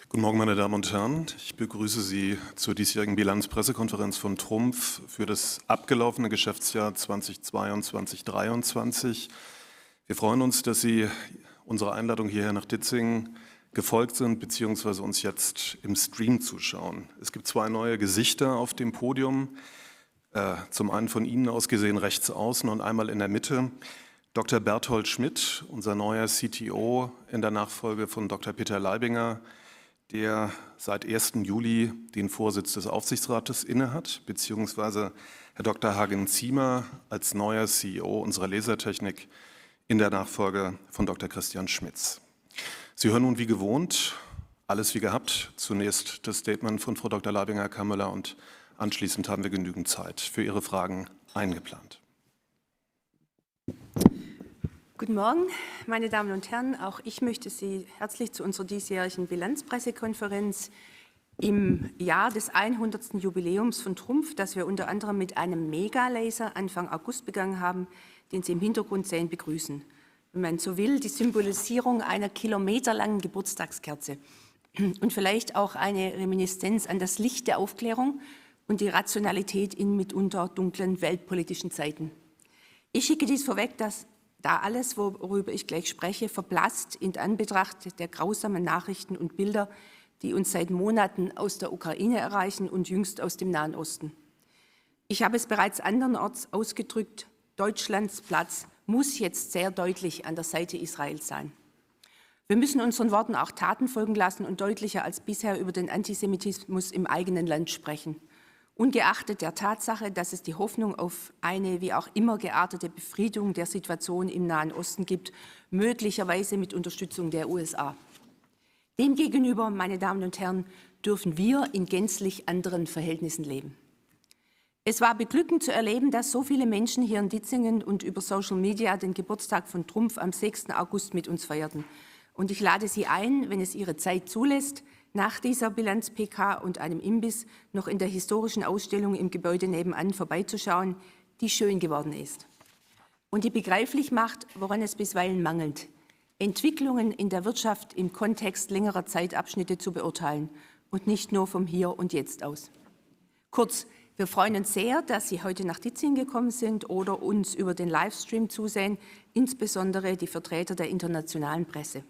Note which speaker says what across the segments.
Speaker 1: Guten Morgen, meine Damen und Herren. Ich begrüße Sie zur diesjährigen Bilanzpressekonferenz von Trumpf für das abgelaufene Geschäftsjahr 2022/23. Wir freuen uns, dass Sie unserer Einladung hierher nach Ditzingen gefolgt sind bzw. uns jetzt im Stream zuschauen. Es gibt zwei neue Gesichter auf dem Podium, zum einen von Ihnen aus gesehen rechts außen und einmal in der Mitte. Dr. Berthold Schmidt, unser neuer CTO in der Nachfolge von Dr. Peter Leibinger, der seit 1. Juli den Vorsitz des Aufsichtsrates innehat, beziehungsweise Herr Dr. Hagen Ziemer als neuer CEO unserer Lasertechnik in der Nachfolge von Dr. Christian Schmitz. Sie hören nun wie gewohnt, alles wie gehabt, zunächst das Statement von Frau Dr. Leibinger, Herr Kammöller, und anschließend haben wir genügend Zeit für Ihre Fragen eingeplant.
Speaker 2: Guten Morgen, meine Damen und Herren. Auch ich möchte Sie herzlich zu unserer diesjährigen Bilanzpressekonferenz im Jahr des 100. Jubiläums von Trumpf, das wir unter anderem mit einem Megalaser Anfang August begangen haben, den Sie im Hintergrund sehen, begrüßen. Wenn man so will, die Symbolisierung einer kilometerlangen Geburtstagskerze und vielleicht auch eine Reminiszenz an das Licht der Aufklärung und die Rationalität in mitunter dunklen weltpolitischen Zeiten. Ich schicke dies vorweg, dass da alles, worüber ich gleich spreche, verblasst in Anbetracht der grausamen Nachrichten und Bilder, die uns seit Monaten aus der Ukraine erreichen und jüngst aus dem Nahen Osten. Ich habe es bereits andernorts ausgedrückt, Deutschlands Platz muss jetzt sehr deutlich an der Seite Israels sein. Wir müssen unseren Worten auch Taten folgen lassen und deutlicher als bisher über den Antisemitismus im eigenen Land sprechen. Ungeachtet der Tatsache, dass es die Hoffnung auf eine wie auch immer geartete Befriedung der Situation im Nahen Osten gibt, möglicherweise mit Unterstützung der USA. Demgegenüber, meine Damen und Herren, dürfen wir in gänzlich anderen Verhältnissen leben. Es war beglückend zu erleben, dass so viele Menschen hier in Ditzingen und über Social Media den Geburtstag von Trumpf am 6. August mit uns feierten. Und ich lade Sie ein, wenn es Ihre Zeit zulässt, nach dieser Bilanz-PK und einem Imbiss noch in der historischen Ausstellung im Gebäude nebenan vorbeizuschauen, die schön geworden ist und die begreiflich macht, woran es bisweilen mangelt, Entwicklungen in der Wirtschaft im Kontext längerer Zeitabschnitte zu beurteilen und nicht nur vom Hier und Jetzt aus. Kurz, wir freuen uns sehr, dass Sie heute nach Ditzingen gekommen sind oder uns über den Livestream zusehen, insbesondere die Vertreter der internationalen Presse.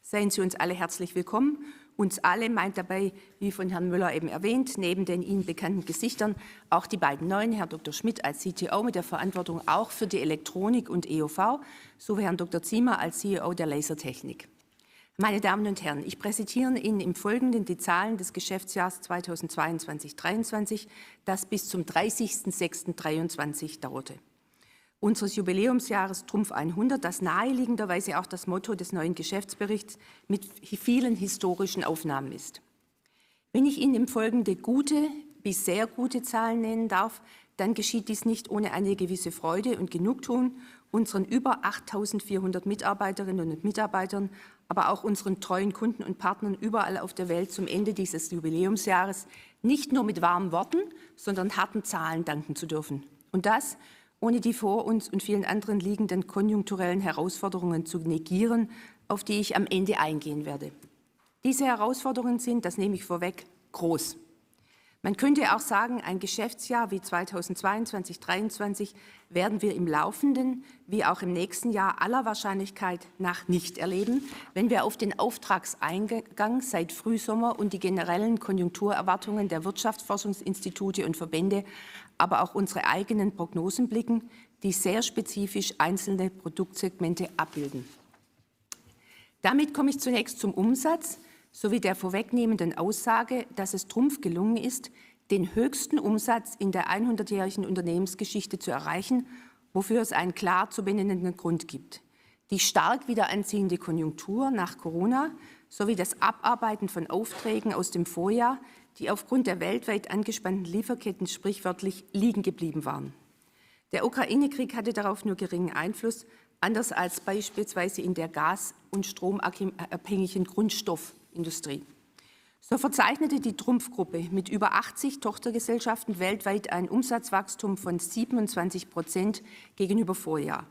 Speaker 2: Seien Sie uns alle herzlich willkommen. Uns alle meint dabei, wie von Herrn Müller eben erwähnt, neben den Ihnen bekannten Gesichtern auch die beiden neuen, Herr Dr. Schmidt als CTO mit der Verantwortung auch für die Elektronik und EOV, sowie Herrn Dr. Ziemer als CEO der Lasertechnik. Meine Damen und Herren, ich präsentiere Ihnen im Folgenden die Zahlen des Geschäftsjahres 2022/23, das bis zum 30.06.23 dauerte. Unseres Jubiläumsjahres Trumpf 100, das naheliegenderweise auch das Motto des neuen Geschäftsberichts mit vielen historischen Aufnahmen ist. Wenn ich Ihnen im Folgenden gute bis sehr gute Zahlen nennen darf, dann geschieht dies nicht ohne eine gewisse Freude und Genugtuung unseren über 8.400 Mitarbeiterinnen und Mitarbeitern, aber auch unseren treuen Kunden und Partnern überall auf der Welt zum Ende dieses Jubiläumsjahres nicht nur mit warmen Worten, sondern harten Zahlen danken zu dürfen. Und das ohne die vor uns und vielen anderen liegenden konjunkturellen Herausforderungen zu negieren, auf die ich am Ende eingehen werde. Diese Herausforderungen sind, das nehme ich vorweg, groß. Man könnte auch sagen, ein Geschäftsjahr wie 2022/23 werden wir im laufenden wie auch im nächsten Jahr aller Wahrscheinlichkeit nach nicht erleben, wenn wir auf den Auftragseingang seit Frühsommer und die generellen Konjunkturerwartungen der Wirtschaftsforschungsinstitute und Verbände, aber auch unsere eigenen Prognosen blicken, die sehr spezifisch einzelne Produktsegmente abbilden. Damit komme ich zunächst zum Umsatz sowie der vorwegnehmenden Aussage, dass es Trumpf gelungen ist, den höchsten Umsatz in der 100-jährigen Unternehmensgeschichte zu erreichen, wofür es einen klar zu benennenden Grund gibt. Die stark wieder anziehende Konjunktur nach Corona sowie das Abarbeiten von Aufträgen aus dem Vorjahr, die aufgrund der weltweit angespannten Lieferketten sprichwörtlich liegen geblieben waren. Der Ukraine-Krieg hatte darauf nur geringen Einfluss, anders als beispielsweise in der gas- und stromabhängigen Grundstoffindustrie. So verzeichnete die Trumpf-Gruppe mit über 80 Tochtergesellschaften weltweit ein Umsatzwachstum von 27% gegenüber Vorjahr.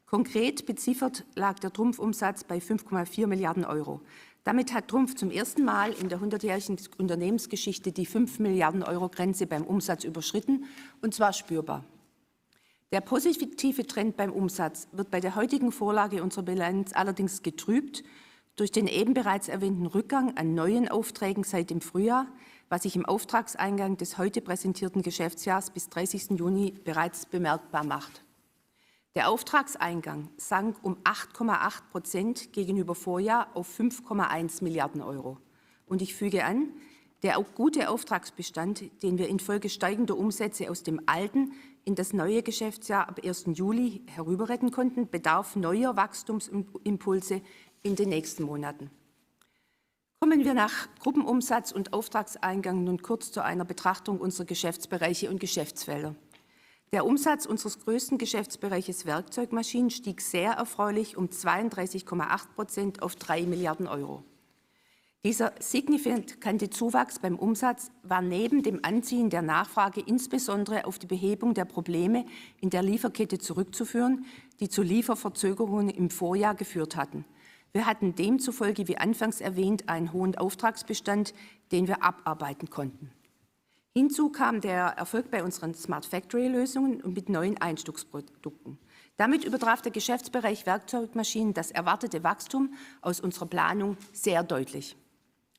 Speaker 2: Konkret beziffert lag der Trumpf-Umsatz bei 5,4 Milliarden Euro. Damit hat Trumpf zum ersten Mal in der 100-jährigen Unternehmensgeschichte die 5 Milliarden Euro Grenze beim Umsatz überschritten, und zwar spürbar. Der positive Trend beim Umsatz wird bei der heutigen Vorlage unserer Bilanz allerdings getrübt durch den eben bereits erwähnten Rückgang an neuen Aufträgen seit dem Frühjahr, was sich im Auftragseingang des heute präsentierten Geschäftsjahres bis 30. Juni bereits bemerkbar macht. Der Auftragseingang sank um 8,8% gegenüber Vorjahr auf 5,1 Milliarden Euro. Und ich füge an, der auch gute Auftragsbestand, den wir infolge steigender Umsätze aus dem alten in das neue Geschäftsjahr ab 1. Juli herüberretten konnten, bedarf neuer Wachstumsimpulse in den nächsten Monaten. Kommen wir nach Gruppenumsatz und Auftragseingang nun kurz zu einer Betrachtung unserer Geschäftsbereiche und Geschäftsfelder. Der Umsatz unseres größten Geschäftsbereiches Werkzeugmaschinen stieg sehr erfreulich um 32,8% auf 3 Milliarden Euro. Dieser signifikante Zuwachs beim Umsatz war neben dem Anziehen der Nachfrage insbesondere auf die Behebung der Probleme in der Lieferkette zurückzuführen, die zu Lieferverzögerungen im Vorjahr geführt hatten. Wir hatten demzufolge, wie anfangs erwähnt, einen hohen Auftragsbestand, den wir abarbeiten konnten. Hinzu kam der Erfolg bei unseren Smart Factory-Lösungen und mit neuen Einstiegsprodukten. Damit übertraf der Geschäftsbereich Werkzeugmaschinen das erwartete Wachstum aus unserer Planung sehr deutlich.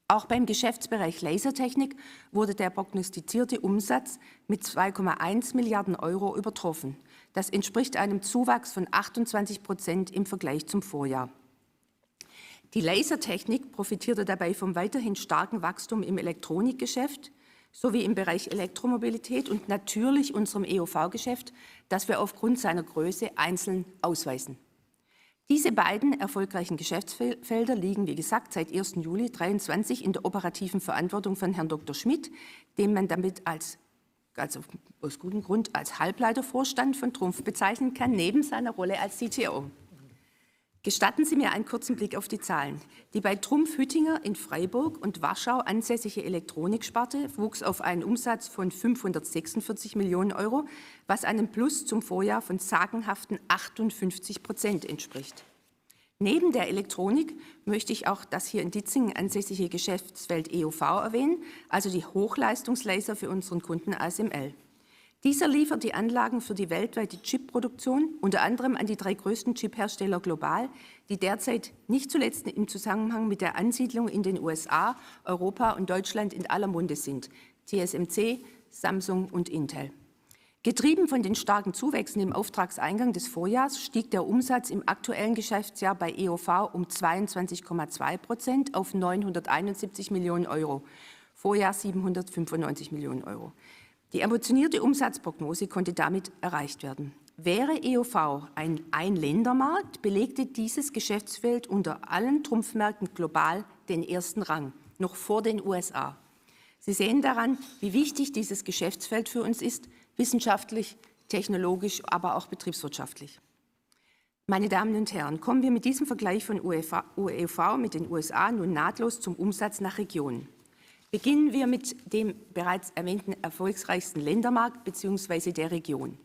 Speaker 2: Auch beim Geschäftsbereich Lasertechnik wurde der prognostizierte Umsatz mit 2,1 Milliarden Euro übertroffen. Das entspricht einem Zuwachs von 28% im Vergleich zum Vorjahr. Die Lasertechnik profitierte dabei vom weiterhin starken Wachstum im Elektronikgeschäft sowie im Bereich Elektromobilität und natürlich unserem EOV-Geschäft, das wir aufgrund seiner Größe einzeln ausweisen. Diese beiden erfolgreichen Geschäftsfelder liegen, wie gesagt, seit 1. Juli 2023 in der operativen Verantwortung von Herrn Dr. Schmidt, den man damit aus gutem Grund als Halbleitervorstand von Trumpf bezeichnen kann, neben seiner Rolle als CTO. Gestatten Sie mir einen kurzen Blick auf die Zahlen. Die bei Trumpf Hüttinger in Freiburg und Warschau ansässige Elektroniksparte wuchs auf einen Umsatz von 546 Millionen Euro, was einem Plus zum Vorjahr von sagenhaften 58% entspricht. Neben der Elektronik möchte ich auch das hier in Ditzingen ansässige Geschäftsfeld EOV erwähnen, also die Hochleistungslaser für unseren Kunden ASML. Dieser liefert die Anlagen für die weltweite Chipproduktion, unter anderem an die 3 größten Chiphersteller global, die derzeit nicht zuletzt im Zusammenhang mit der Ansiedlung in den USA, Europa und Deutschland in aller Munde sind: TSMC, Samsung und Intel. Getrieben von den starken Zuwächsen im Auftragseingang des Vorjahrs stieg der Umsatz im aktuellen Geschäftsjahr bei EOV um 22,2% auf 971 Millionen Euro, Vorjahr 795 Millionen Euro. Die ambitionierte Umsatzprognose konnte damit erreicht werden. Wäre EOV ein Einländermarkt, belegte dieses Geschäftsfeld unter allen Trumpfmärkten global den ersten Rang, noch vor den USA. Sie sehen daran, wie wichtig dieses Geschäftsfeld für uns ist, wissenschaftlich, technologisch, aber auch betriebswirtschaftlich. Meine Damen und Herren, kommen wir mit diesem Vergleich von EOV mit den USA nun nahtlos zum Umsatz nach Regionen. Beginnen wir mit dem bereits erwähnten erfolgsreichsten Ländermarkt bzw. der Region.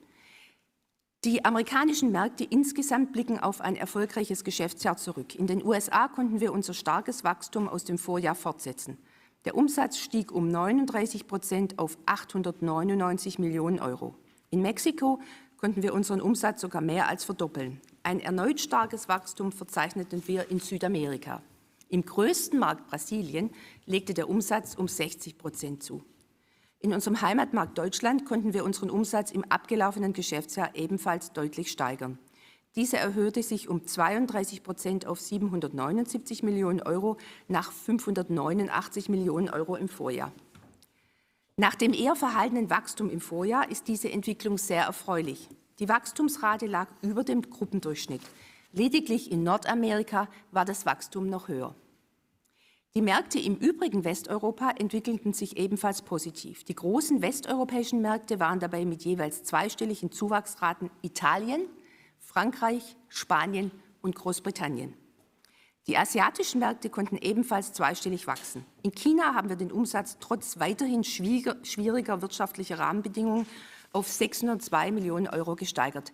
Speaker 2: Die amerikanischen Märkte insgesamt blicken auf ein erfolgreiches Geschäftsjahr zurück. In den USA konnten wir unser starkes Wachstum aus dem Vorjahr fortsetzen. Der Umsatz stieg um 39% auf 899 Millionen Euro. In Mexiko konnten wir unseren Umsatz sogar mehr als verdoppeln. Ein erneut starkes Wachstum verzeichneten wir in Südamerika. Im größten Markt Brasilien legte der Umsatz um 60% zu. In unserem Heimatmarkt Deutschland konnten wir unseren Umsatz im abgelaufenen Geschäftsjahr ebenfalls deutlich steigern. Dieser erhöhte sich um 32% auf 779 Millionen Euro nach 589 Millionen Euro im Vorjahr. Nach dem eher verhaltenen Wachstum im Vorjahr ist diese Entwicklung sehr erfreulich. Die Wachstumsrate lag über dem Gruppendurchschnitt. Lediglich in Nordamerika war das Wachstum noch höher. Die Märkte im übrigen Westeuropa entwickelten sich ebenfalls positiv. Die großen westeuropäischen Märkte waren dabei mit jeweils zweistelligen Zuwachsraten Italien, Frankreich, Spanien und Großbritannien. Die asiatischen Märkte konnten ebenfalls zweistellig wachsen. In China haben wir den Umsatz trotz weiterhin schwieriger wirtschaftlicher Rahmenbedingungen auf 602 Millionen Euro gesteigert.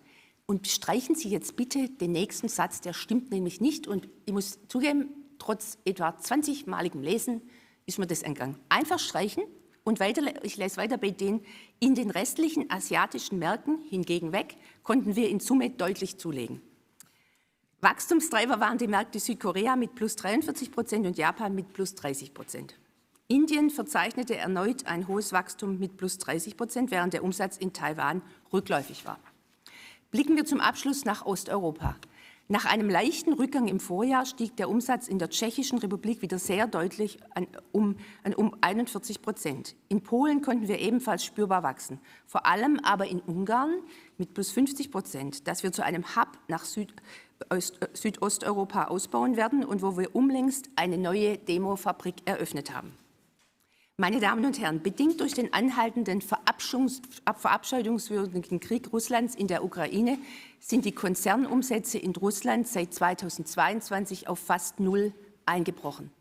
Speaker 2: Und streichen Sie jetzt bitte den nächsten Satz, der stimmt nämlich nicht. Und ich muss zugeben, trotz etwa 20-maligem Lesen ist mir das entgangen. Einfach streichen und weiter, ich lese weiter bei denen. In den restlichen asiatischen Märkten hingegen weg, konnten wir in Summe deutlich zulegen. Wachstumstreiber waren die Märkte Südkorea mit plus 43% und Japan mit plus 30%. Indien verzeichnete erneut ein hohes Wachstum mit plus 30%, während der Umsatz in Taiwan rückläufig war. Blicken wir zum Abschluss nach Osteuropa. Nach einem leichten Rückgang im Vorjahr stieg der Umsatz in der Tschechischen Republik wieder sehr deutlich um 41%. In Polen konnten wir ebenfalls spürbar wachsen, vor allem aber in Ungarn mit plus 50%, das wir zu einem Hub nach Südosteuropa ausbauen werden und wo wir unlängst eine neue Demofabrik eröffnet haben. Meine Damen und Herren, bedingt durch den anhaltenden verabscheuungswürdigen Krieg Russlands in der Ukraine sind die Konzernumsätze in Russland seit 2022 auf fast null eingebrochen.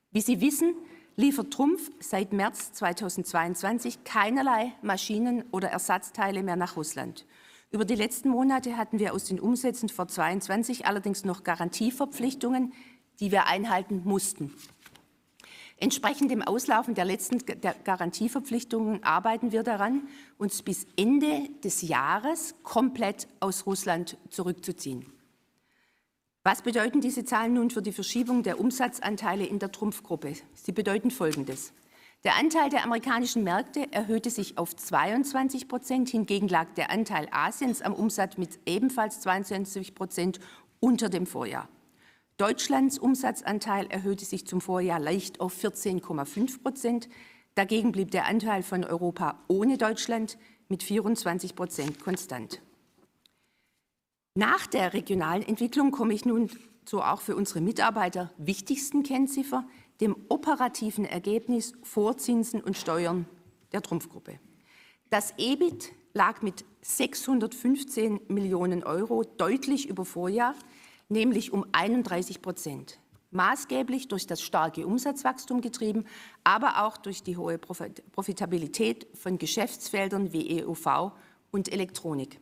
Speaker 2: Wie Sie wissen, liefert Trumpf seit März 2022 keinerlei Maschinen oder Ersatzteile mehr nach Russland. Über die letzten Monate hatten wir aus den Umsätzen vor 2022 allerdings noch Garantieverpflichtungen, die wir einhalten mussten. Entsprechend dem Auslaufen der letzten Garantieverpflichtungen arbeiten wir daran, uns bis Ende des Jahres komplett aus Russland zurückzuziehen. Was bedeuten diese Zahlen nun für die Verschiebung der Umsatzanteile in der Trumpf-Gruppe? Sie bedeuten Folgendes. Der Anteil der amerikanischen Märkte erhöhte sich auf 22%, hingegen lag der Anteil Asiens am Umsatz mit ebenfalls 22% unter dem Vorjahr. Deutschlands Umsatzanteil erhöhte sich zum Vorjahr leicht auf 14,5%. Dagegen blieb der Anteil von Europa ohne Deutschland mit 24% konstant. Nach der regionalen Entwicklung komme ich nun zur auch für unsere Mitarbeiter wichtigsten Kennziffer, dem operativen Ergebnis vor Zinsen und Steuern der Trumpf-Gruppe. Das EBIT lag mit 615 Millionen Euro deutlich über Vorjahr, nämlich um 31%. Maßgeblich durch das starke Umsatzwachstum getrieben, aber auch durch die hohe Profitabilität von Geschäftsfeldern wie EUV und Elektronik.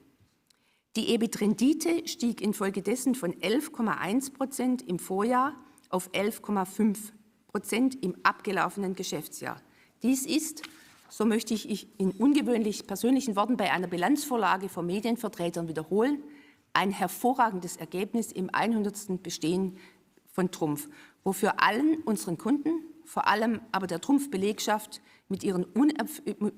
Speaker 2: Die EBIT-Rendite stieg infolgedessen von 11,1% im Vorjahr auf 11,5% im abgelaufenen Geschäftsjahr. Dies ist, so möchte ich in ungewöhnlich persönlichen Worten bei einer Bilanzvorlage von Medienvertretern wiederholen, ein hervorragendes Ergebnis im 100. Bestehen von Trumpf, wofür allen unseren Kunden, vor allem aber der Trumpf-Belegschaft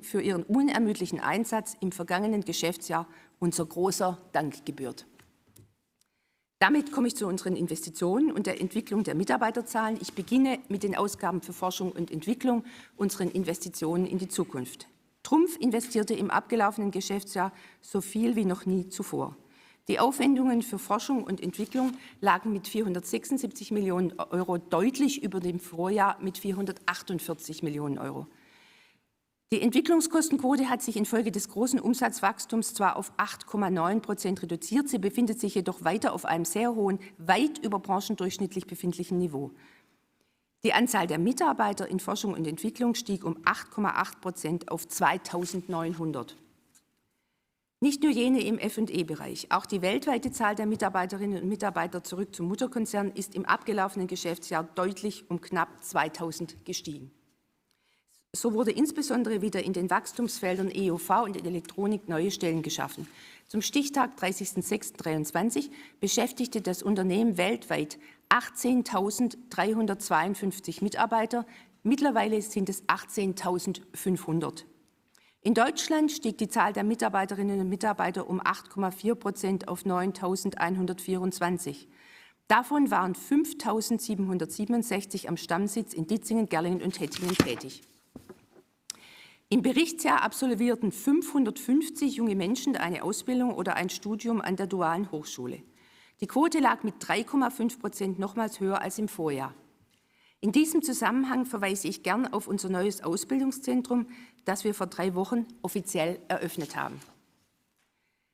Speaker 2: für ihren unermüdlichen Einsatz im vergangenen Geschäftsjahr unser großer Dank gebührt. Damit komme ich zu unseren Investitionen und der Entwicklung der Mitarbeiterzahlen. Ich beginne mit den Ausgaben für Forschung und Entwicklung, unseren Investitionen in die Zukunft. Trumpf investierte im abgelaufenen Geschäftsjahr so viel wie noch nie zuvor. Die Aufwendungen für Forschung und Entwicklung lagen mit 476 Millionen Euro deutlich über dem Vorjahr mit 448 Millionen Euro. Die Entwicklungskostenquote hat sich infolge des großen Umsatzwachstums zwar auf 8,9% reduziert, sie befindet sich jedoch weiter auf einem sehr hohen, weit über branchendurchschnittlich befindlichen Niveau. Die Anzahl der Mitarbeiter in Forschung und Entwicklung stieg um 8,8% auf 2.900. Nicht nur jene im F&E-Bereich, auch die weltweite Zahl der Mitarbeiterinnen und Mitarbeiter zurück zum Mutterkonzern ist im abgelaufenen Geschäftsjahr deutlich um knapp 2.000 gestiegen. So wurde insbesondere wieder in den Wachstumsfeldern EUV und Elektronik neue Stellen geschaffen. Zum Stichtag 30.06.2023 beschäftigte das Unternehmen weltweit 18.352 Mitarbeiter. Mittlerweile sind es 18.500. In Deutschland stieg die Zahl der Mitarbeiterinnen und Mitarbeiter um 8,4% auf 9.124. Davon waren 5.767 am Stammsitz in Ditzingen, Gerlingen und Hettingen tätig. Im Berichtsjahr absolvierten 550 junge Menschen eine Ausbildung oder ein Studium an der Dualen Hochschule. Die Quote lag mit 3,5% nochmals höher als im Vorjahr. In diesem Zusammenhang verweise ich gern auf unser neues Ausbildungszentrum, das wir vor 3 Wochen offiziell eröffnet haben.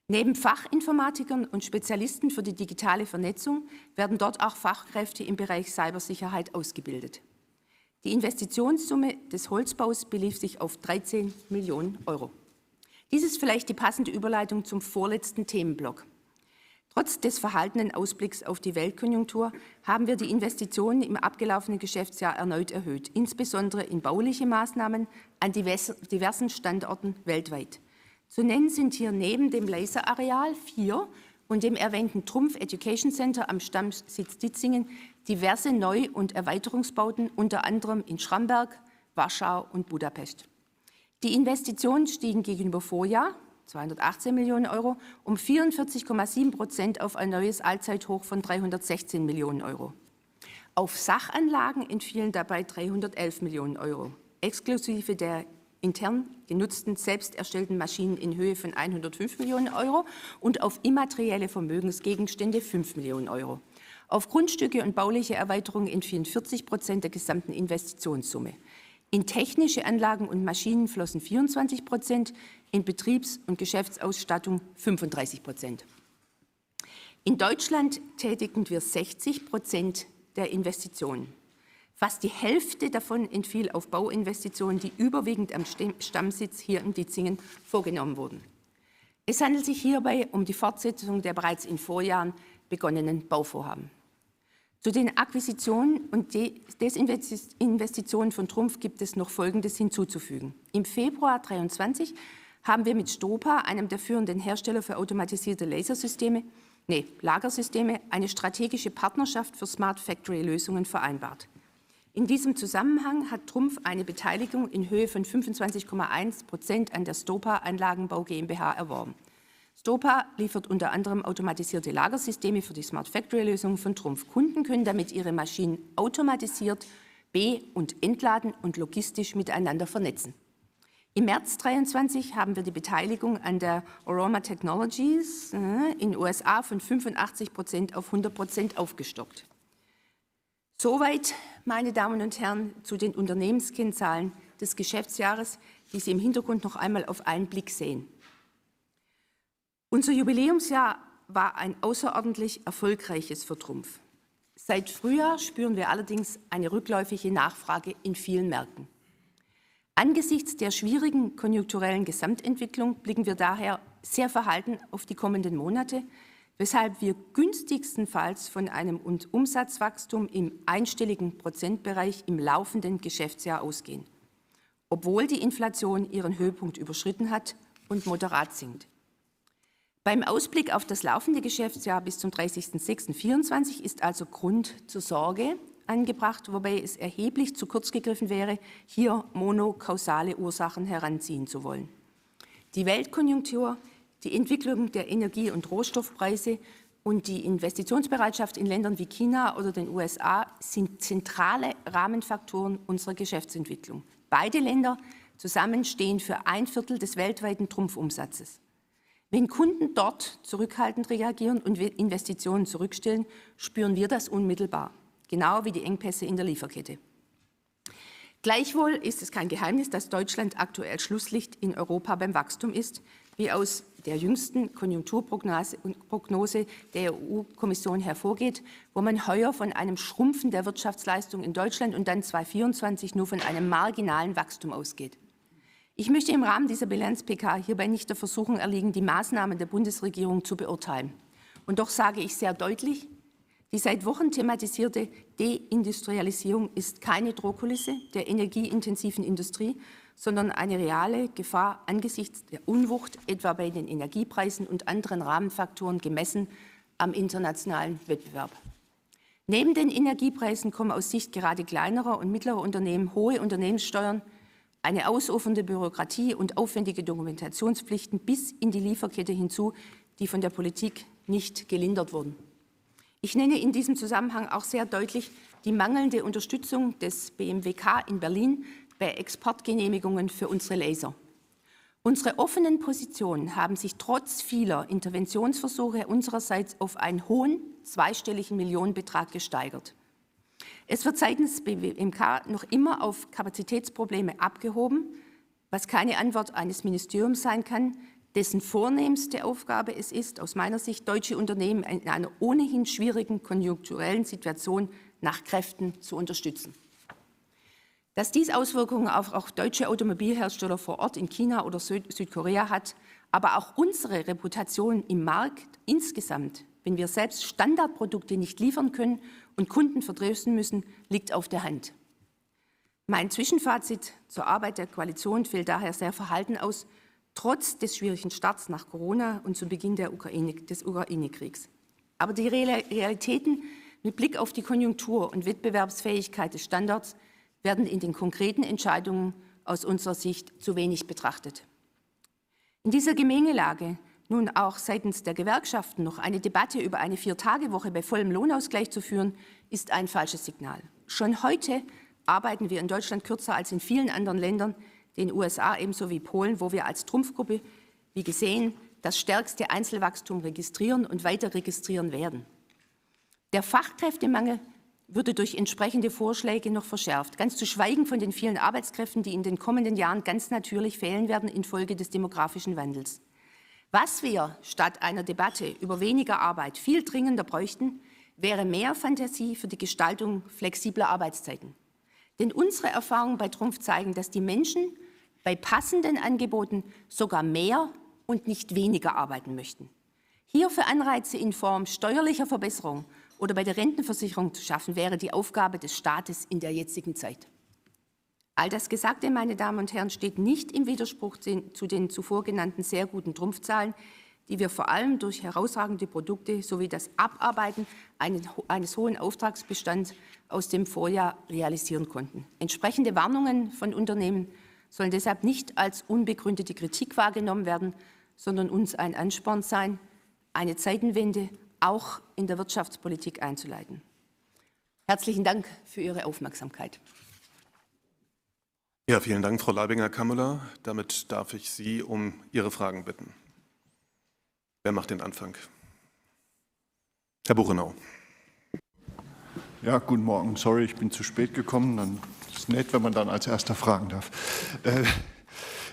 Speaker 2: Neben Fachinformatikern und Spezialisten für die digitale Vernetzung werden dort auch Fachkräfte im Bereich Cybersicherheit ausgebildet. Die Investitionssumme des Holzbaus belief sich auf 13 Millionen Euro. Dies ist vielleicht die passende Überleitung zum vorletzten Themenblock. Trotz des verhaltenen Ausblicks auf die Weltkonjunktur haben wir die Investitionen im abgelaufenen Geschäftsjahr erneut erhöht, insbesondere in bauliche Maßnahmen an diversen Standorten weltweit. Zu nennen sind hier neben dem Laserareal 4 und dem erwähnten Trumpf Education Center am Stammsitz Ditzingen diverse Neu- und Erweiterungsbauten, unter anderem in Schramberg, Warschau und Budapest. Die Investitionen stiegen gegenüber Vorjahr, 218 Millionen Euro, um 44,7% auf ein neues Allzeithoch von 316 Millionen Euro. Auf Sachanlagen entfielen dabei 311 Millionen Euro, exklusive der intern genutzten, selbst erstellten Maschinen in Höhe von 105 Millionen Euro und auf immaterielle Vermögensgegenstände 5 Millionen Euro. Auf Grundstücke und bauliche Erweiterungen entfielen 40% der gesamten Investitionssumme. In technische Anlagen und Maschinen flossen 24%, in Betriebs- und Geschäftsausstattung 35%. In Deutschland tätigten wir 60% der Investitionen. Fast die Hälfte davon entfiel auf Bauinvestitionen, die überwiegend am Stammsitz hier in Ditzingen vorgenommen wurden. Es handelt sich hierbei um die Fortsetzung der bereits in Vorjahren begonnenen Bauvorhaben. Zu den Akquisitionen und Desinvestitionen von Trumpf gibt es noch Folgendes hinzuzufügen. Im Februar 2023 haben wir mit Stopa, einem der führenden Hersteller für automatisierte Lagersysteme, eine strategische Partnerschaft für Smart Factory-Lösungen vereinbart. In diesem Zusammenhang hat Trumpf eine Beteiligung in Höhe von 25,1% an der Stopa Anlagenbau GmbH erworben. Stopa liefert unter anderem automatisierte Lagersysteme für die Smart Factory-Lösungen von Trumpf. Kunden können damit ihre Maschinen automatisiert be- und entladen und logistisch miteinander vernetzen. Im März 2023 haben wir die Beteiligung an der Aroma Technologies in den USA von 85% auf 100% aufgestockt. Soweit, meine Damen und Herren, zu den Unternehmenskennzahlen des Geschäftsjahres, die Sie im Hintergrund noch einmal auf einen Blick sehen. Unser Jubiläumsjahr war ein außerordentlich erfolgreiches für Trumpf. Seit Frühjahr spüren wir allerdings eine rückläufige Nachfrage in vielen Märkten. Angesichts der schwierigen konjunkturellen Gesamtentwicklung blicken wir daher sehr verhalten auf die kommenden Monate, weshalb wir günstigstenfalls von einem Umsatzwachstum im einstelligen Prozentbereich im laufenden Geschäftsjahr ausgehen, obwohl die Inflation ihren Höhepunkt überschritten hat und moderat sinkt. Beim Ausblick auf das laufende Geschäftsjahr bis zum 30.06.2024 ist also Grund zur Sorge angebracht, wobei es erheblich zu kurz gegriffen wäre, hier monokausale Ursachen heranziehen zu wollen. Die Weltkonjunktur, die Entwicklung der Energie- und Rohstoffpreise und die Investitionsbereitschaft in Ländern wie China oder den USA sind zentrale Rahmenfaktoren unserer Geschäftsentwicklung. Beide Länder zusammen stehen für 1/4 des weltweiten Trumpfumsatzes. Wenn Kunden dort zurückhaltend reagieren und Investitionen zurückstellen, spüren wir das unmittelbar, genau wie die Engpässe in der Lieferkette. Gleichwohl ist es kein Geheimnis, dass Deutschland aktuell Schlusslicht in Europa beim Wachstum ist, wie aus der jüngsten Konjunkturprognose der EU-Kommission hervorgeht, wo man heuer von einem Schrumpfen der Wirtschaftsleistung in Deutschland und dann 2024 nur von einem marginalen Wachstum ausgeht. Ich möchte im Rahmen dieser Bilanz-PK hierbei nicht der Versuchung erliegen, die Maßnahmen der Bundesregierung zu beurteilen. Und doch sage ich sehr deutlich, die seit Wochen thematisierte Deindustrialisierung ist keine Drohkulisse der energieintensiven Industrie, sondern eine reale Gefahr angesichts der Unwucht, etwa bei den Energiepreisen und anderen Rahmenfaktoren gemessen am internationalen Wettbewerb. Neben den Energiepreisen kommen aus Sicht gerade kleinerer und mittlerer Unternehmen hohe Unternehmenssteuern, eine ausufernde Bürokratie und aufwendige Dokumentationspflichten bis in die Lieferkette hinzu, die von der Politik nicht gelindert wurden. Ich nenne in diesem Zusammenhang auch sehr deutlich die mangelnde Unterstützung des BMWK in Berlin bei Exportgenehmigungen für unsere Laser. Unsere offenen Positionen haben sich trotz vieler Interventionsversuche unsererseits auf einen hohen zweistelligen Millionenbetrag gesteigert. Es wird seitens BMWK noch immer auf Kapazitätsprobleme abgehoben, was keine Antwort eines Ministeriums sein kann, dessen vornehmste Aufgabe es ist, aus meiner Sicht deutsche Unternehmen in einer ohnehin schwierigen konjunkturellen Situation nach Kräften zu unterstützen. Dass dies Auswirkungen auf auch deutsche Automobilhersteller vor Ort in China oder Südkorea hat, aber auch unsere Reputation im Markt insgesamt wenn wir selbst Standardprodukte nicht liefern können und Kunden vertrösten müssen, liegt auf der Hand. Mein Zwischenfazit zur Arbeit der Koalition fällt daher sehr verhalten aus, trotz des schwierigen Starts nach Corona und zu Beginn des Ukraine-Kriegs. Aber die Realitäten mit Blick auf die Konjunktur und Wettbewerbsfähigkeit des Standorts werden in den konkreten Entscheidungen aus unserer Sicht zu wenig betrachtet. In dieser Gemengelage nun auch seitens der Gewerkschaften noch eine Debatte über eine 4-Tage-Woche bei vollem Lohnausgleich zu führen, ist ein falsches Signal. Schon heute arbeiten wir in Deutschland kürzer als in vielen anderen Ländern, den USA ebenso wie Polen, wo wir als Trumpfgruppe, wie gesehen, das stärkste Einzelwachstum registrieren und weiter registrieren werden. Der Fachkräftemangel würde durch entsprechende Vorschläge noch verschärft, ganz zu schweigen von den vielen Arbeitskräften, die in den kommenden Jahren ganz natürlich fehlen werden infolge des demografischen Wandels. Was wir statt einer Debatte über weniger Arbeit viel dringender bräuchten, wäre mehr Fantasie für die Gestaltung flexibler Arbeitszeiten. Denn unsere Erfahrungen bei Trumpf zeigen, dass die Menschen bei passenden Angeboten sogar mehr und nicht weniger arbeiten möchten. Hierfür Anreize in Form steuerlicher Verbesserung oder bei der Rentenversicherung zu schaffen, wäre die Aufgabe des Staates in der jetzigen Zeit. All das Gesagte, meine Damen und Herren, steht nicht im Widerspruch zu den zuvor genannten sehr guten Trumpfzahlen, die wir vor allem durch herausragende Produkte sowie das Abarbeiten eines hohen Auftragsbestands aus dem Vorjahr realisieren konnten. Entsprechende Warnungen von Unternehmen sollen deshalb nicht als unbegründete Kritik wahrgenommen werden, sondern uns ein Ansporn sein, eine Zeitenwende auch in der Wirtschaftspolitik einzuleiten. Herzlichen Dank für Ihre Aufmerksamkeit.
Speaker 1: Ja, vielen Dank, Frau Leibinger-Kammler. Damit darf ich Sie um Ihre Fragen bitten. Wer macht den Anfang? Herr Buchenau.
Speaker 3: Ja, guten Morgen. Sorry, ich bin zu spät gekommen. Dann ist es nett, wenn man dann als Erster fragen darf.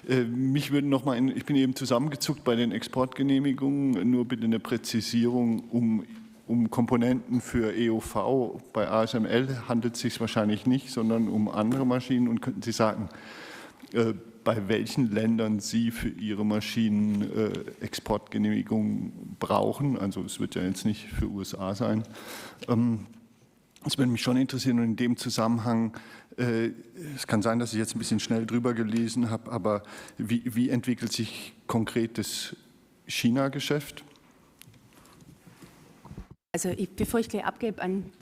Speaker 3: Mich würde noch mal, ich bin eben zusammengezuckt bei den Exportgenehmigungen, nur bitte eine Präzisierung um Komponenten für EUV. Bei ASML handelt es sich wahrscheinlich nicht, sondern um andere Maschinen. Und könnten Sie sagen, bei welchen Ländern Sie für Ihre Maschinen Exportgenehmigungen brauchen? Also es wird ja jetzt nicht für USA sein. Das würde mich schon interessieren und in dem Zusammenhang, es kann sein, dass ich jetzt ein bisschen schnell drüber gelesen habe, aber wie entwickelt sich konkret das China-Geschäft?
Speaker 2: Also bevor ich gleich abgebe an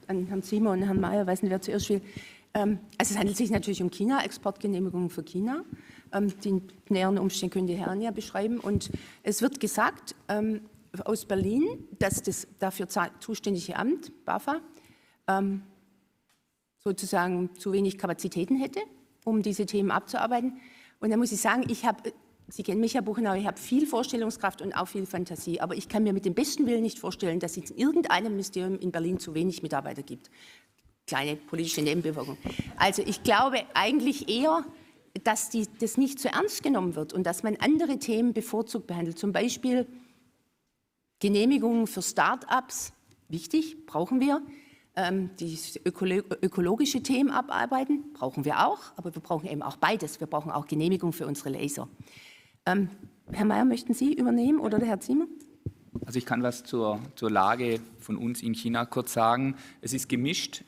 Speaker 2: Herrn Ziemer und Herrn Mayer, weiß nicht, wer zuerst will. Also es handelt sich natürlich um China, Exportgenehmigungen für China. Die näheren Umstände können die Herren ja beschreiben. Und es wird gesagt aus Berlin, dass das dafür zuständige Amt, BAFA, sozusagen zu wenig Kapazitäten hätte, um diese Themen abzuarbeiten. Und da muss ich sagen, Sie kennen mich, Herr Buchenau, ich habe viel Vorstellungskraft und auch viel Fantasie, aber ich kann mir mit dem besten Willen nicht vorstellen, dass es in irgendeinem Ministerium in Berlin zu wenig Mitarbeiter gibt. Kleine politische Nebenwirkung. Also ich glaube eigentlich eher, dass das nicht zu ernst genommen wird und dass man andere Themen bevorzugt behandelt. Zum Beispiel Genehmigungen für Start-ups, wichtig, brauchen wir. Die ökologische Themen abarbeiten, brauchen wir auch, aber wir brauchen eben auch beides. Wir brauchen auch Genehmigung für unsere Laser. Herr Mayer, möchten Sie übernehmen oder der Herr Ziemer?
Speaker 4: Also ich kann was zur Lage von uns in China kurz sagen. Es ist gemischt.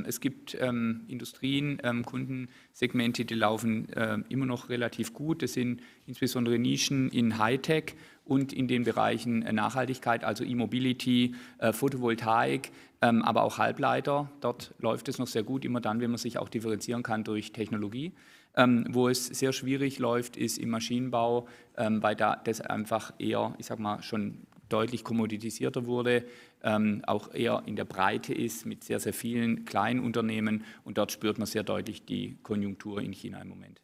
Speaker 4: Es gibt Industrien, Kundensegmente, die laufen immer noch relativ gut. Das sind insbesondere Nischen in Hightech und in den Bereichen Nachhaltigkeit, also E-Mobility, Photovoltaik, aber auch Halbleiter. Dort läuft es noch sehr gut, immer dann, wenn man sich auch differenzieren kann durch Technologie. Wo es sehr schwierig läuft, ist im Maschinenbau, weil da das einfach eher, ich sag mal, schon deutlich kommoditisierter wurde, auch eher in der Breite ist mit sehr, sehr vielen kleinen Unternehmen und dort spürt man sehr deutlich die Konjunktur in China im Moment.